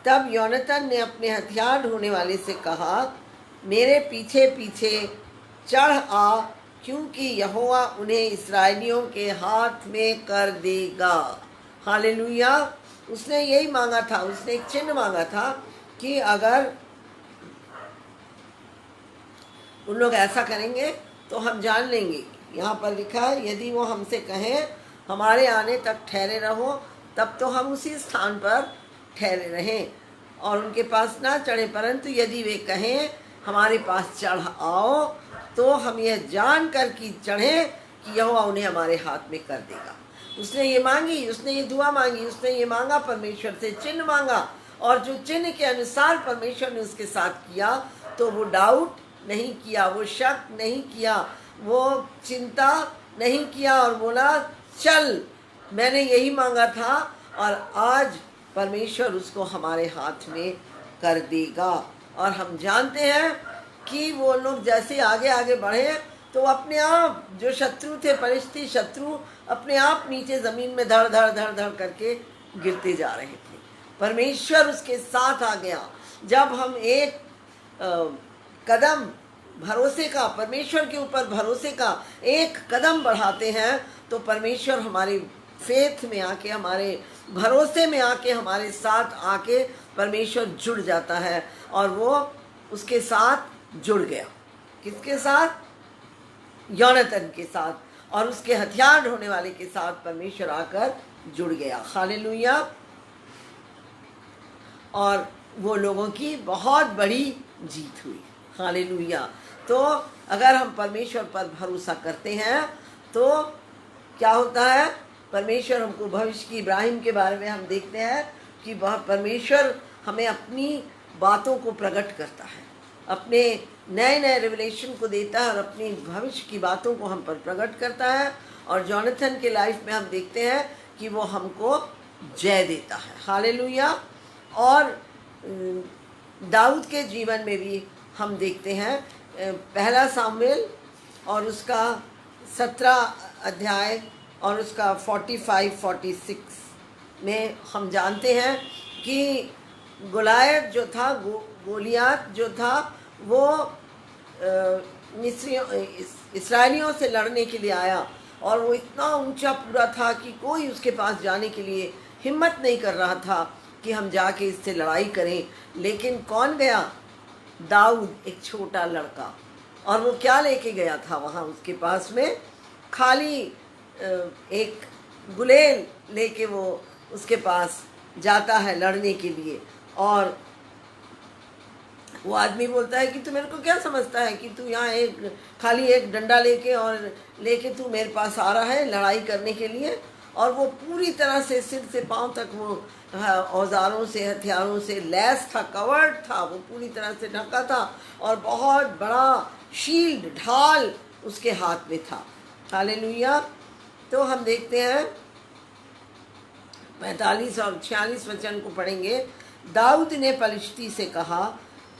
तब योनातान ने अपने हथियार ढोने वाले से कहा, मेरे पीछे पीछे चढ़ आ, क्योंकि यहोवा उन्हें इस्राएलियों के हाथ में कर देगा। हालेलुया। उसने यही मांगा था, उसने एक चिन्ह मांगा था कि अगर उन लोग ऐसा करेंगे तो हम जान लेंगे। यहाँ पर लिखा है, यदि वो हमसे कहें हमारे आने तक ठहरे रहो, तब तो हम उसी स्थान पर ठहरे रहें और उनके पास ना चढ़े, परंतु यदि वे कहें हमारे पास चढ़ आओ, तो हम यह जान कर कि चढ़ें कि यहोवा उन्हें हमारे हाथ में कर देगा। उसने ये मांगी, उसने ये दुआ मांगी, उसने ये मांगा, परमेश्वर से चिन्ह मांगा, और जो चिन्ह के अनुसार परमेश्वर ने उसके साथ किया, तो वो डाउट नहीं किया, वो शक नहीं किया, वो चिंता नहीं किया, और बोला चल, मैंने यही मांगा था और आज परमेश्वर उसको हमारे हाथ में कर देगा। और हम जानते हैं कि वो लोग जैसे आगे आगे बढ़े, तो अपने आप जो शत्रु थे, परिस्थिति शत्रु, अपने आप नीचे ज़मीन में धड़ धड़ धड़ धड़ करके गिरते जा रहे थे। परमेश्वर उसके साथ आ गया। जब हम एक कदम भरोसे का, परमेश्वर के ऊपर भरोसे का एक कदम बढ़ाते हैं, तो परमेश्वर हमारे फेथ में आके, हमारे भरोसे में आके, हमारे साथ आके परमेश्वर जुड़ जाता है। और वो उसके साथ जुड़ गया। किसके साथ? योनातान के साथ, और उसके हथियार ढोने वाले के साथ परमेश्वर आकर जुड़ गया। हालेलुया। और वो लोगों की बहुत बड़ी जीत हुई। हालेलुया। तो अगर हम परमेश्वर पर भरोसा करते हैं तो क्या होता है? परमेश्वर हमको भविष्य की, इब्राहिम के बारे में हम देखते हैं कि वह परमेश्वर हमें अपनी बातों को प्रकट करता है, अपने नए नए रिवलेशन को देता है और अपनी भविष्य की बातों को हम पर प्रकट करता है। और योनातान के लाइफ में हम देखते हैं कि वो हमको जय देता है। हालेलुया। और दाऊद के जीवन में भी हम देखते हैं, पहला सामुएल और उसका 17 अध्याय और उसका 45-46 में हम जानते हैं कि गोलायत जो था, गोलियात जो था, वो मिस्रियों इसराइलियों से लड़ने के लिए आया और वो इतना ऊंचा पूरा था कि कोई उसके पास जाने के लिए हिम्मत नहीं कर रहा था कि हम जाके इससे लड़ाई करें। लेकिन कौन गया? दाऊद, एक छोटा लड़का। और वो क्या लेके गया था वहाँ उसके पास में? खाली एक गुलेल लेके वो उसके पास जाता है लड़ने के लिए। और वो आदमी बोलता है कि तू मेरे को क्या समझता है कि तू यहाँ खाली एक डंडा लेके तू मेरे पास आ रहा है लड़ाई करने के लिए। और वो पूरी तरह से सिर से पांव तक वो औजारों से, हथियारों से लैस था, कवर्ड था, वो पूरी तरह से ढका था और बहुत बड़ा शील्ड, ढाल उसके हाथ में था। हालेलुया। तो हम देखते हैं 45 और 46 वचन को पढ़ेंगे। दाऊद ने पलिश्ती से कहा,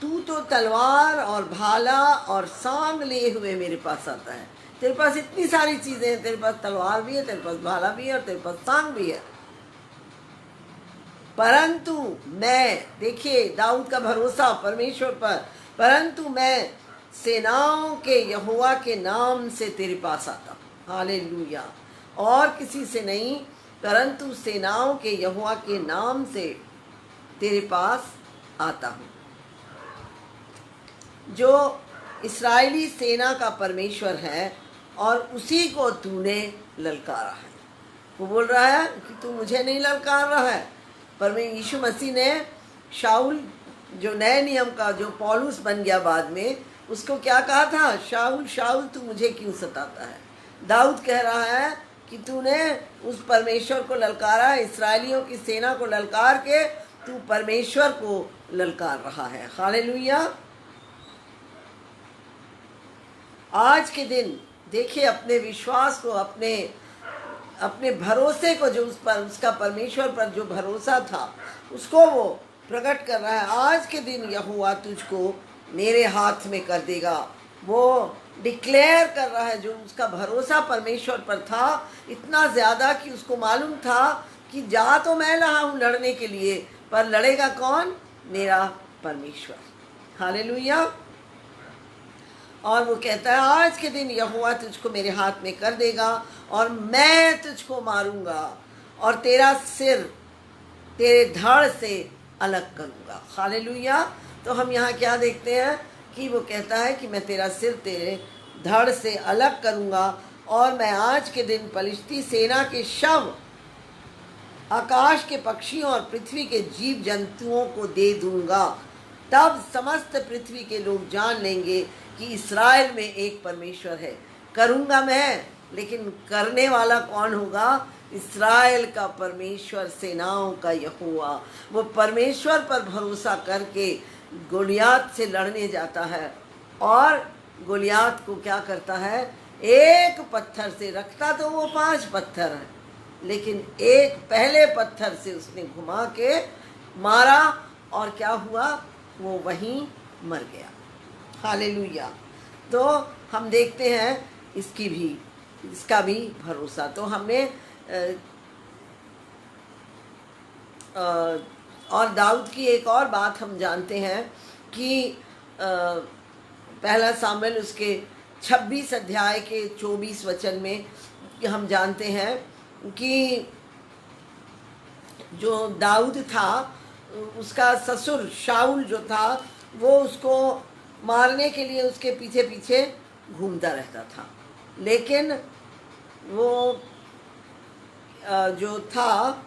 तू तो तलवार और भाला और सांग लिए हुए मेरे पास आता है। तेरे पास इतनी सारी चीजें हैं, तेरे पास तलवार भी है, तेरे पास भाला भी है और तेरे पास सांग भी है, परंतु मैं, देखिए दाऊद का भरोसा परमेश्वर पर, परंतु मैं सेनाओं के यहोवा के नाम से तेरे पास आता हूँ। हालेलुया। और किसी से नहीं, परंतु सेनाओं के यहोवा के नाम से तेरे पास आता हूँ, जो इस्राएली सेना का परमेश्वर है, और उसी को तूने ललकारा है। वो बोल रहा है कि तू मुझे नहीं ललकार रहा है। पर यीशु मसीह ने शाऊल, जो नए नियम का जो पौलुस बन गया बाद में, उसको क्या कहा था? शाऊल शाऊल तू मुझे क्यों सताता है? दाऊद कह रहा है कि तूने उस परमेश्वर को ललकारा, इस्राएलियों की सेना को ललकार के तू परमेश्वर को ललकार रहा है। हालेलुया। आज के दिन देखिए अपने विश्वास को, अपने भरोसे को, जो उस पर, उसका परमेश्वर पर जो भरोसा था, उसको वो प्रकट कर रहा है। आज के दिन यहोवा तुझको मेरे हाथ में कर देगा। वो डिक्लेयर कर रहा है, जो उसका भरोसा परमेश्वर पर था इतना ज़्यादा कि उसको मालूम था कि जा तो मैं रहा हूँ लड़ने के लिए, पर लड़ेगा कौन? मेरा परमेश्वर। हालेलुया। और वो कहता है आज के दिन यहोवा तुझको मेरे हाथ में कर देगा और मैं तुझको मारूंगा और तेरा सिर तेरे धड़ से अलग करूंगा। हालेलुया। तो हम यहाँ क्या देखते हैं कि वो कहता है कि मैं तेरा सिर तेरे धड़ से अलग करूंगा और मैं आज के दिन पलिश्ती सेना के शव आकाश के पक्षियों और पृथ्वी के जीव जंतुओं को दे दूंगा। तब समस्त पृथ्वी के लोग जान लेंगे कि इस्राएल में एक परमेश्वर है। करूंगा मैं, लेकिन करने वाला कौन होगा? इस्राएल का परमेश्वर, सेनाओं का यहोवा। वो परमेश्वर पर भरोसा करके गोलियात से लड़ने जाता है और गोलियात को क्या करता है? एक पत्थर से, रखता तो वो 5 पत्थर है, लेकिन एक पहले पत्थर से उसने घुमा के मारा और क्या हुआ? वो वहीं मर गया। हालेलुया। तो हम देखते हैं इसका भी भरोसा। तो हमने और दाऊद की एक और बात हम जानते हैं कि पहला सामुएल उसके 26 अध्याय के 24 वचन में हम जानते हैं कि जो दाऊद था, उसका ससुर शाऊल जो था, वो उसको मारने के लिए उसके पीछे पीछे घूमता रहता था। लेकिन वो जो था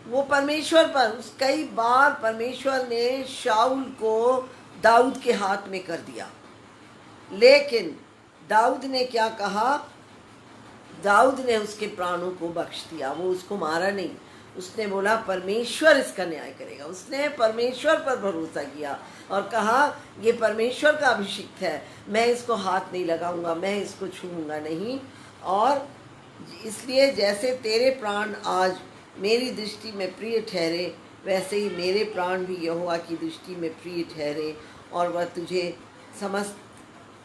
वो परमेश्वर पर, कई बार परमेश्वर ने शाऊल को दाऊद के हाथ में कर दिया। लेकिन दाऊद ने क्या कहा? दाऊद ने उसके प्राणों को बख्श दिया, वो उसको मारा नहीं। उसने बोला परमेश्वर इसका न्याय करेगा। उसने परमेश्वर पर भरोसा किया और कहा ये परमेश्वर का अभिषिक्त है, मैं इसको हाथ नहीं लगाऊंगा, मैं इसको छूऊंगा नहीं। और इसलिए जैसे तेरे प्राण आज मेरी दृष्टि में प्रिय ठहरे, वैसे ही मेरे प्राण भी यहोवा की दृष्टि में प्रिय ठहरे और वह तुझे समस्त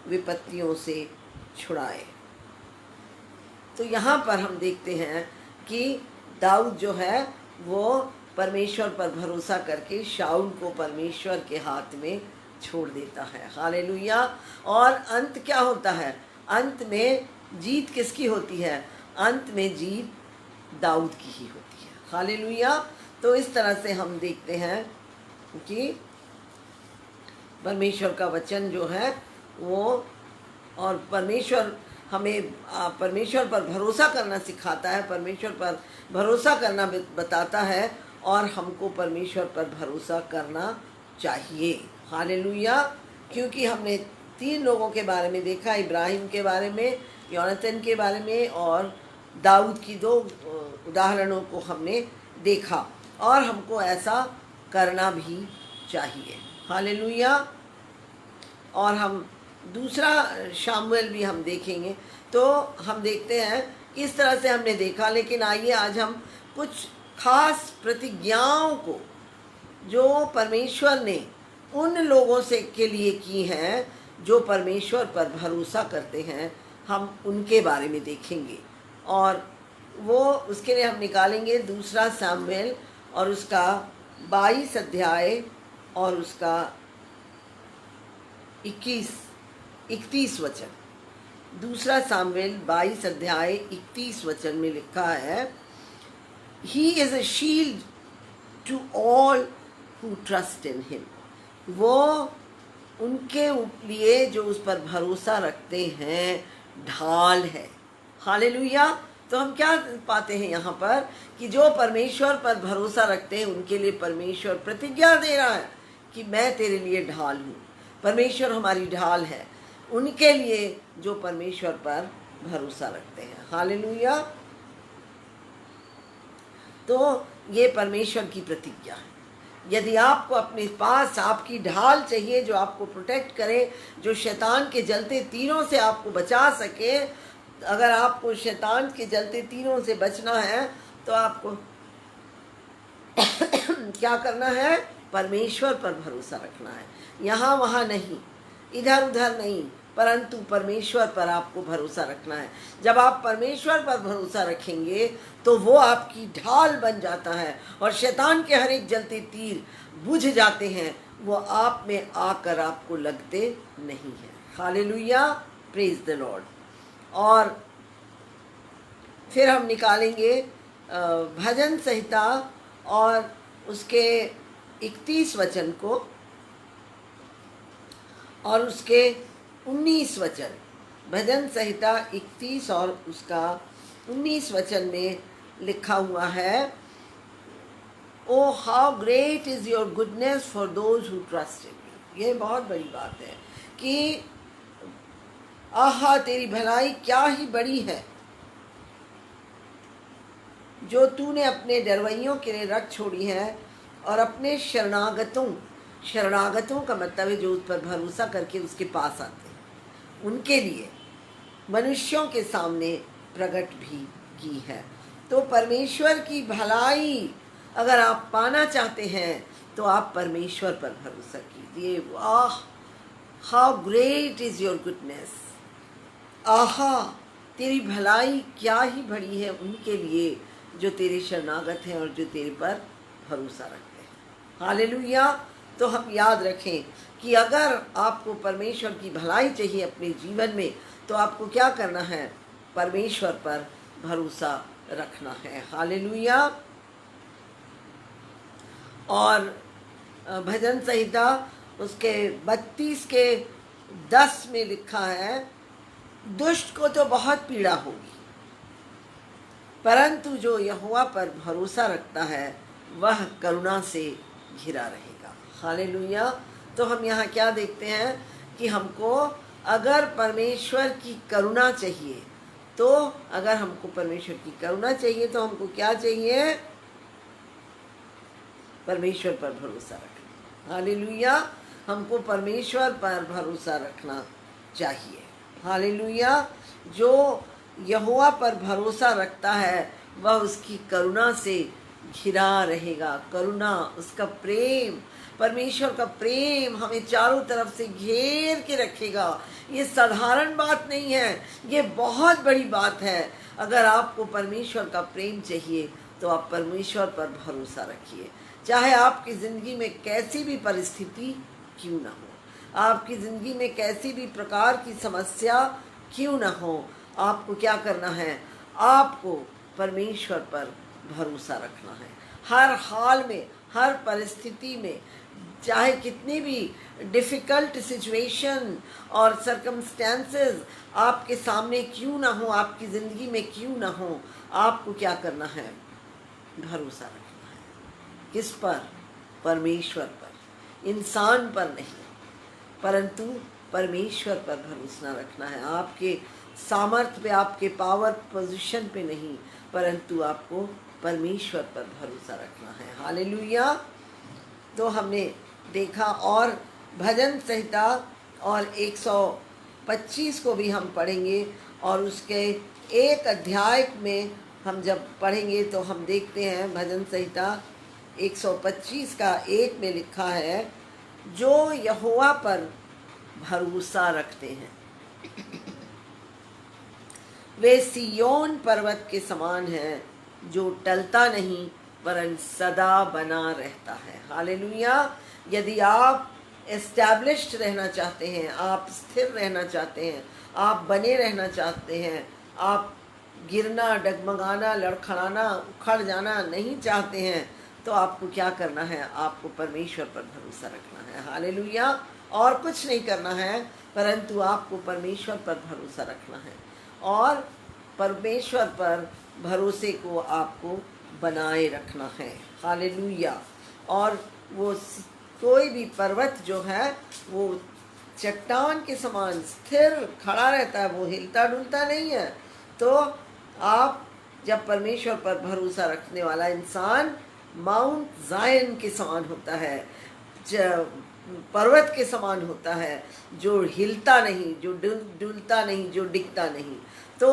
विपत्तियों से छुड़ाए। तो यहाँ पर हम देखते हैं कि दाऊद जो है वो परमेश्वर पर भरोसा करके शाऊल को परमेश्वर के हाथ में छोड़ देता है। हालेलुया। और अंत क्या होता है? अंत में जीत किसकी होती है? अंत में जीत दाऊद की ही होती है। हालेलुया। तो इस तरह से हम देखते हैं कि परमेश्वर का वचन जो है वो, और परमेश्वर हमें परमेश्वर पर भरोसा करना सिखाता है, परमेश्वर पर भरोसा करना बताता है, और हमको परमेश्वर पर भरोसा करना चाहिए। हालेलुया। क्योंकि हमने 3 लोगों के बारे में देखा, इब्राहिम के बारे में, योनातान के बारे में, और दाऊद की 2 उदाहरणों को हमने देखा, और हमको ऐसा करना भी चाहिए। हालेलुया। और हम दूसरा शामुएल भी हम देखेंगे, तो हम देखते हैं इस तरह से हमने देखा। लेकिन आइए आज हम कुछ खास प्रतिज्ञाओं को जो परमेश्वर ने उन लोगों से के लिए की हैं जो परमेश्वर पर भरोसा करते हैं, हम उनके बारे में देखेंगे। और वो उसके लिए हम निकालेंगे 2 शामुएल और उसका 22 अध्याय और उसका 31 वचन। 2 शामुएल 22 अध्याय 31 वचन में लिखा है, he is a shield to all who trust in him. वो उनके लिए जो उस पर भरोसा रखते हैं ढाल है। हालेलुया। तो हम क्या पाते हैं यहाँ पर कि जो परमेश्वर पर भरोसा रखते हैं उनके लिए परमेश्वर प्रतिज्ञा दे रहा है कि मैं तेरे लिए ढाल हूँ। परमेश्वर हमारी ढाल है उनके लिए जो परमेश्वर पर भरोसा रखते हैं। हालेलुया। तो ये परमेश्वर की प्रतिज्ञा है। यदि आपको अपने पास आपकी ढाल चाहिए जो आपको प्रोटेक्ट करे, जो शैतान के जलते तीरों से आपको बचा सके, अगर आपको शैतान के जलते तीरों से बचना है तो आपको क्या करना है? परमेश्वर पर भरोसा रखना है। यहाँ वहाँ नहीं, इधर उधर नहीं, परंतु परमेश्वर पर आपको भरोसा रखना है। जब आप परमेश्वर पर भरोसा रखेंगे तो वो आपकी ढाल बन जाता है और शैतान के हर एक जलते तीर बुझ जाते हैं, वो आप में आकर आपको लगते नहीं हैं। Hallelujah, praise the Lord. और फिर हम निकालेंगे भजन संहिता और उसके 31 वचन को और उसके 19 वचन। भजन संहिता 31 और उसका 19 वचन में लिखा हुआ है, oh how great is your goodness for those who trust in you. ये बहुत बड़ी बात है कि आहा तेरी भलाई क्या ही बड़ी है जो तूने अपने डरवैयों के लिए रख छोड़ी है, और अपने शरणागतों का मतलब है जो उस पर भरोसा करके उसके पास आते हैं, उनके लिए मनुष्यों के सामने प्रकट भी की है। तो परमेश्वर की भलाई अगर आप पाना चाहते हैं तो आप परमेश्वर पर भरोसा कीजिए। Ah how great is your goodness, आहा तेरी भलाई क्या ही बड़ी है उनके लिए जो तेरे शरणागत हैं और जो तेरे पर भरोसा रखते हैं। हालेलुया। तो हम याद रखें कि अगर आपको परमेश्वर की भलाई चाहिए अपने जीवन में तो आपको क्या करना है? परमेश्वर पर भरोसा रखना है। हालेलुया। और भजन संहिता उसके 32 के 10 में लिखा है, दुष्ट को तो बहुत पीड़ा होगी परंतु जो यहोवा पर भरोसा रखता है वह करुणा से घिरा रहेगा। हालेलुया। तो हम यहाँ क्या देखते हैं कि हमको अगर परमेश्वर की करुणा चाहिए तो अगर हमको परमेश्वर की करुणा चाहिए तो हमको क्या चाहिए? परमेश्वर पर भरोसा रखना। हालेलुया। हमको परमेश्वर पर भरोसा रखना चाहिए। हालेलुया। जो यहोवा पर भरोसा रखता है वह उसकी करुणा से घिरा रहेगा। करुणा, उसका प्रेम, परमेश्वर का प्रेम हमें चारों तरफ से घेर के रखेगा। ये साधारण बात नहीं है, ये बहुत बड़ी बात है। अगर आपको परमेश्वर का प्रेम चाहिए तो आप परमेश्वर पर भरोसा रखिए। चाहे आपकी ज़िंदगी में कैसी भी परिस्थिति क्यों ना हो, आपकी ज़िंदगी में कैसी भी प्रकार की समस्या क्यों ना हो, आपको क्या करना है, आपको परमेश्वर पर भरोसा रखना है। हर हाल में, हर परिस्थिति में, चाहे कितनी भी डिफ़िकल्ट सिचुएशन और सर्कमस्टेंसेस आपके सामने क्यों ना हो, आपकी ज़िंदगी में क्यों ना हो, आपको क्या करना है, भरोसा रखना है। किस पर? परमेश्वर पर, इंसान पर नहीं, परंतु परमेश्वर पर भरोसा रखना है। आपके सामर्थ्य पे, आपके पावर पोजीशन पे नहीं, परंतु आपको परमेश्वर पर भरोसा रखना है। हालेलुया। तो हमने देखा, और भजन संहिता और 125 को भी हम पढ़ेंगे, और उसके एक अध्याय में हम जब पढ़ेंगे तो हम देखते हैं भजन संहिता 125 का 1 में लिखा है, जो यहोवा पर भरोसा रखते हैं वे सिय्योन पर्वत के समान हैं, जो टलता नहीं वरन सदा बना रहता है। हालेलुया। यदि आप एस्टैब्लिश्ड रहना चाहते हैं, आप स्थिर रहना चाहते हैं, आप बने रहना चाहते हैं, आप गिरना, डगमगाना, लड़खड़ाना, उखड़ जाना नहीं चाहते हैं, तो आपको क्या करना है, आपको परमेश्वर पर भरोसा रखना है। हालेलुया। और कुछ नहीं करना है, परंतु आपको परमेश्वर पर भरोसा रखना है, और परमेश्वर पर भरोसे को आपको बनाए रखना है। हालेलुया। और वो कोई भी पर्वत जो है वो चट्टान के समान स्थिर खड़ा रहता है, वो हिलता डुलता नहीं है। तो आप जब परमेश्वर पर भरोसा रखने वाला इंसान माउंट जायन के समान होता है, पर्वत के समान होता है, जो हिलता नहीं, जो डुलता नहीं, जो डिगता नहीं। तो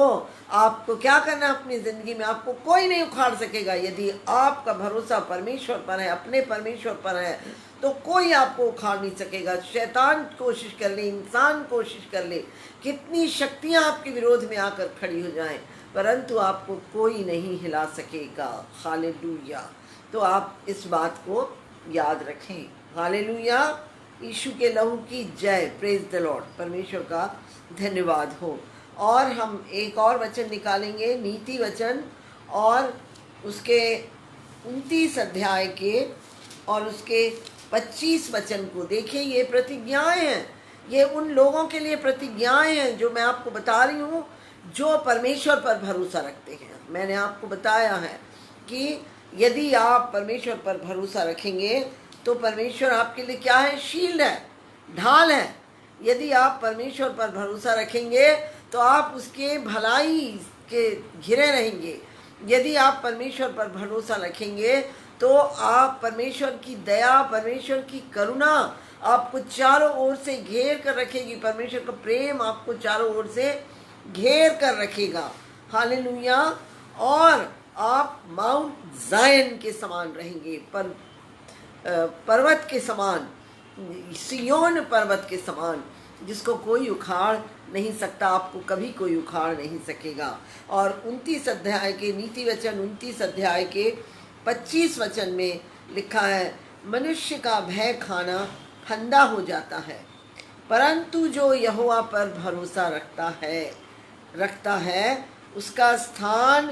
आपको क्या करना है अपनी ज़िंदगी में, आपको कोई नहीं उखाड़ सकेगा। यदि आपका भरोसा परमेश्वर पर है, अपने परमेश्वर पर है, तो कोई आपको उखाड़ नहीं सकेगा। शैतान कोशिश कर ले, इंसान कोशिश कर ले, कितनी शक्तियाँ आपके विरोध में आकर खड़ी हो जाएं, परंतु आपको कोई नहीं हिला सकेगा। हालेलुया। तो आप इस बात को याद रखें। हालेलुया। यीशु के लहू की जय। Praise the Lord. परमेश्वर का धन्यवाद हो। और हम एक और वचन निकालेंगे, नीति वचन, और उसके 29 अध्याय के और उसके 25 वचन को देखिए। ये प्रतिज्ञाएं हैं, ये उन लोगों के लिए प्रतिज्ञाएं हैं जो मैं आपको बता रही हूँ, जो परमेश्वर पर भरोसा रखते हैं। मैंने आपको बताया है कि यदि आप परमेश्वर पर भरोसा रखेंगे तो परमेश्वर आपके लिए क्या है, शील्ड है, ढाल है। यदि आप परमेश्वर पर भरोसा रखेंगे तो आप उसके भलाई के घिरे रहेंगे। यदि आप परमेश्वर पर भरोसा रखेंगे तो आप परमेश्वर की दया, परमेश्वर की करुणा आपको चारों ओर से घेर कर रखेगी। परमेश्वर का प्रेम आपको चारों ओर से घेर कर रखेगा। हालेलुया। और आप माउंट जायन के समान रहेंगे, पर्वत के समान, सिय्योन पर्वत के समान, जिसको कोई उखाड़ नहीं सकता, आपको कभी कोई उखाड़ नहीं सकेगा। और 29 अध्याय के नीति वचन 29 अध्याय के 25 वचन में लिखा है, मनुष्य का भय खाना फंदा हो जाता है, परंतु जो यहोवा पर भरोसा रखता है उसका स्थान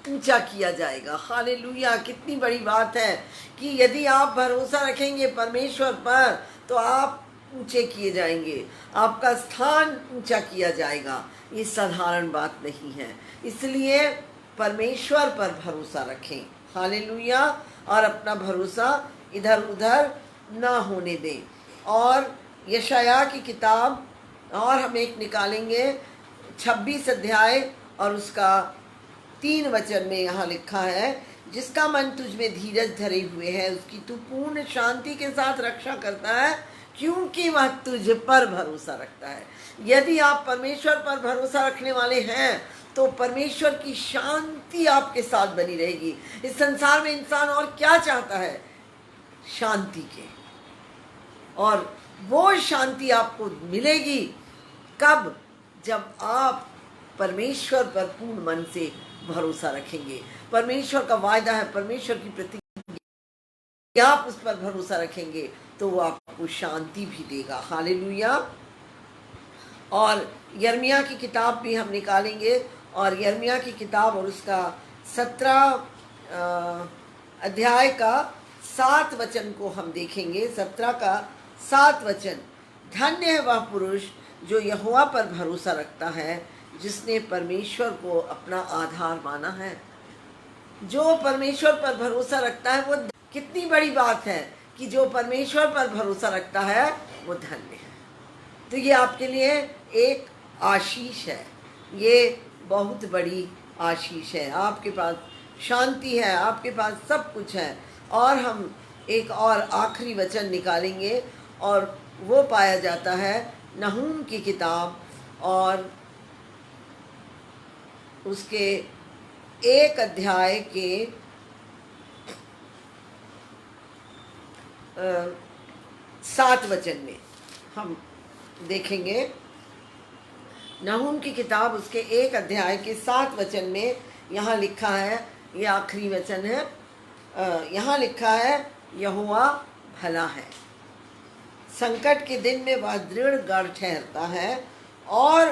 ऊंचा किया जाएगा। हालेलुया। कितनी बड़ी बात है कि यदि आप भरोसा रखेंगे परमेश्वर पर तो आप ऊंचे किए जाएंगे, आपका स्थान ऊंचा किया जाएगा। ये साधारण बात नहीं है, इसलिए परमेश्वर पर भरोसा रखें। हालेलुया। और अपना भरोसा इधर उधर ना होने दें। और यशाया की किताब, और हम एक निकालेंगे 26 अध्याय और उसका 3 वचन में यहाँ लिखा है, जिसका मन तुझ में धीरज धरे हुए है उसकी तू पूर्ण शांति के साथ रक्षा करता है, क्योंकि वह तुझ पर भरोसा रखता है। यदि आप परमेश्वर पर भरोसा रखने वाले हैं तो परमेश्वर की शांति आपके साथ बनी रहेगी। इस संसार में इंसान और क्या चाहता है, शांति के, और वो शांति आपको मिलेगी कब, जब आप परमेश्वर पर पूर्ण मन से भरोसा रखेंगे। परमेश्वर का वायदा है, परमेश्वर की प्रतिज्ञा, आप उस पर भरोसा रखेंगे तो वो आपको शांति भी देगा। हालेलुया। और यिर्मयाह की किताब भी हम निकालेंगे, और यिर्मयाह की किताब और उसका 17 अध्याय का 7 वचन को हम देखेंगे। 17 का 7 वचन। धन्य है वह पुरुष जो यहोवा पर भरोसा रखता है, जिसने परमेश्वर को अपना आधार माना है। जो परमेश्वर पर भरोसा रखता है वो, कितनी बड़ी बात है कि जो परमेश्वर पर भरोसा रखता है वो धन्य है। तो ये आपके लिए एक आशीष है, ये बहुत बड़ी आशीष है। आपके पास शांति है, आपके पास सब कुछ है। और हम एक और आखिरी वचन निकालेंगे, और वो पाया जाता है नहूम की किताब और उसके 1 अध्याय के 7 वचन में हम देखेंगे। नहूम की किताब उसके 1 अध्याय के 7 वचन में यहाँ लिखा है, ये आखिरी वचन है, यहाँ लिखा है यहोवा भला है, संकट के दिन में वह दृढ़ गढ़ ठहरता है और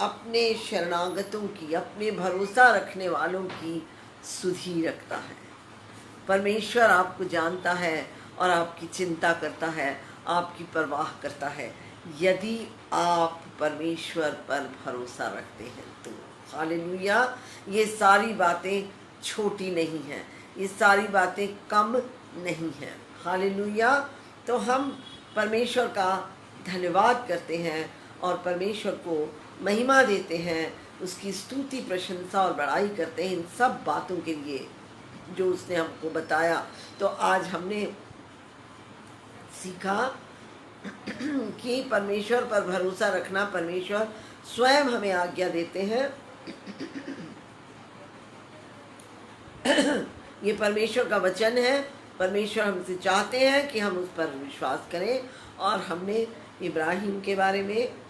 अपने शरणागतों की, अपने भरोसा रखने वालों की सुधि रखता है। परमेश्वर आपको जानता है और आपकी चिंता करता है, आपकी परवाह करता है, यदि आप परमेश्वर पर भरोसा रखते हैं तो। हालेलुया। ये सारी बातें छोटी नहीं हैं, ये सारी बातें कम नहीं हैं। हालेलुया। तो हम परमेश्वर का धन्यवाद करते हैं और परमेश्वर को महिमा देते हैं, उसकी स्तुति, प्रशंसा और बड़ाई करते हैं इन सब बातों के लिए जो उसने हमको बताया। तो आज हमने सीखा कि परमेश्वर पर भरोसा रखना, परमेश्वर स्वयं हमें आज्ञा देते हैं। ये परमेश्वर का वचन है, परमेश्वर हमसे चाहते हैं कि हम उस पर विश्वास करें। और हमने इब्राहिम के बारे में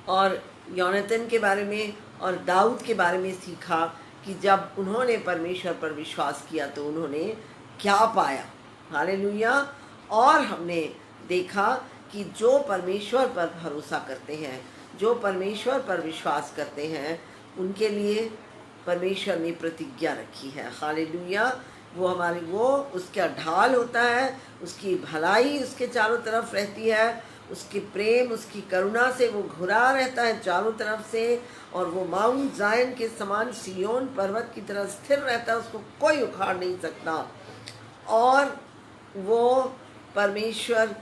और योनातान के बारे में और दाऊद के बारे में सीखा कि जब उन्होंने परमेश्वर पर विश्वास किया तो उन्होंने क्या पाया। हालेलुया। और हमने देखा कि जो परमेश्वर पर भरोसा करते हैं, जो परमेश्वर पर विश्वास करते हैं, उनके लिए परमेश्वर ने प्रतिज्ञा रखी है। हालेलुया। वो उसका ढाल होता है, उसकी भलाई उसके चारों तरफ रहती है, उसके प्रेम, उसकी करुणा से वो घुरा रहता है चारों तरफ से, और वो माउंट जायन के समान सियोन पर्वत की तरह स्थिर रहता है, उसको कोई उखाड़ नहीं सकता। और वो परमेश्वर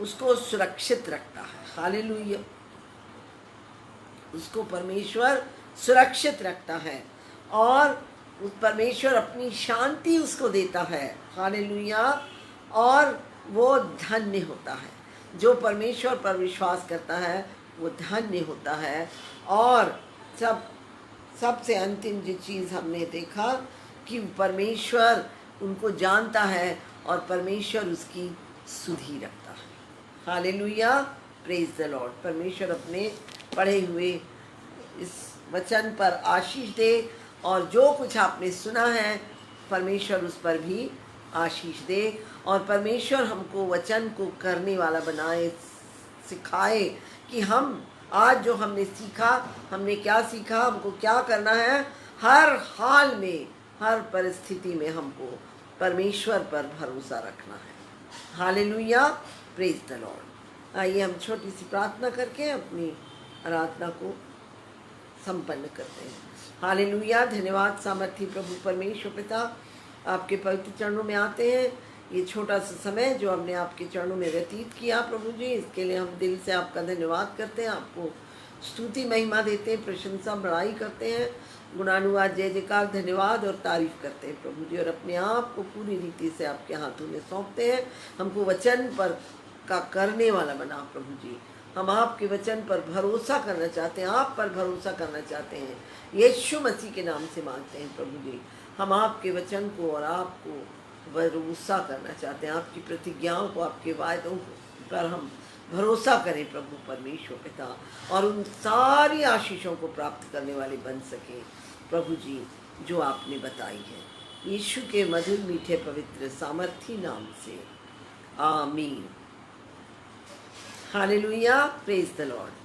उसको सुरक्षित रखता है। हालेलुया। उसको परमेश्वर सुरक्षित रखता है और उस परमेश्वर अपनी शांति उसको देता है। हालेलुया। और वो धन्य होता है, जो परमेश्वर पर विश्वास करता है वो धन्य होता है। और सबसे अंतिम जो चीज़ हमने देखा कि परमेश्वर उनको जानता है और परमेश्वर उसकी सुधि रखता है। हालेलुया। Praise the Lord. परमेश्वर अपने पढ़े हुए इस वचन पर आशीष दे, और जो कुछ आपने सुना है परमेश्वर उस पर भी आशीष दे, और परमेश्वर हमको वचन को करने वाला बनाए, सिखाए कि हम आज जो हमने सीखा, हमने क्या सीखा, हमको क्या करना है। हर हाल में, हर परिस्थिति में हमको परमेश्वर पर भरोसा रखना है। हालेलुया। Praise the Lord. आइए हम छोटी सी प्रार्थना करके अपनी आराधना को संपन्न करते हैं। हालेलुया। धन्यवाद सामर्थी प्रभु परमेश्वर पिता, आपके पवित्र चरणों में आते हैं। ये छोटा सा समय जो हमने आपके चरणों में व्यतीत किया प्रभु जी, इसके लिए हम दिल से आपका धन्यवाद करते हैं, आपको स्तुति महिमा देते हैं, प्रशंसा बड़ाई करते हैं, गुणानुवाद जय जयकार धन्यवाद और तारीफ करते हैं प्रभु जी। और अपने आप को पूरी रीति से आपके हाथों में सौंपते हैं। हमको वचन पर का करने वाला बना प्रभु जी। हम आपके वचन पर भरोसा करना चाहते हैं, आप पर भरोसा करना चाहते हैं। यीशु मसीह के नाम से मांगते हैं प्रभु जी। हम आपके वचन को और आपको भरोसा करना चाहते हैं, आपकी प्रतिज्ञाओं को, आपके वायदों पर हम भरोसा करें प्रभु परमेश्वर पिता, और उन सारी आशीषों को प्राप्त करने वाले बन सके प्रभु जी जो आपने बताई है। यीशु के मधुर मीठे पवित्र सामर्थी नाम से आमीन। Hallelujah, praise the Lord.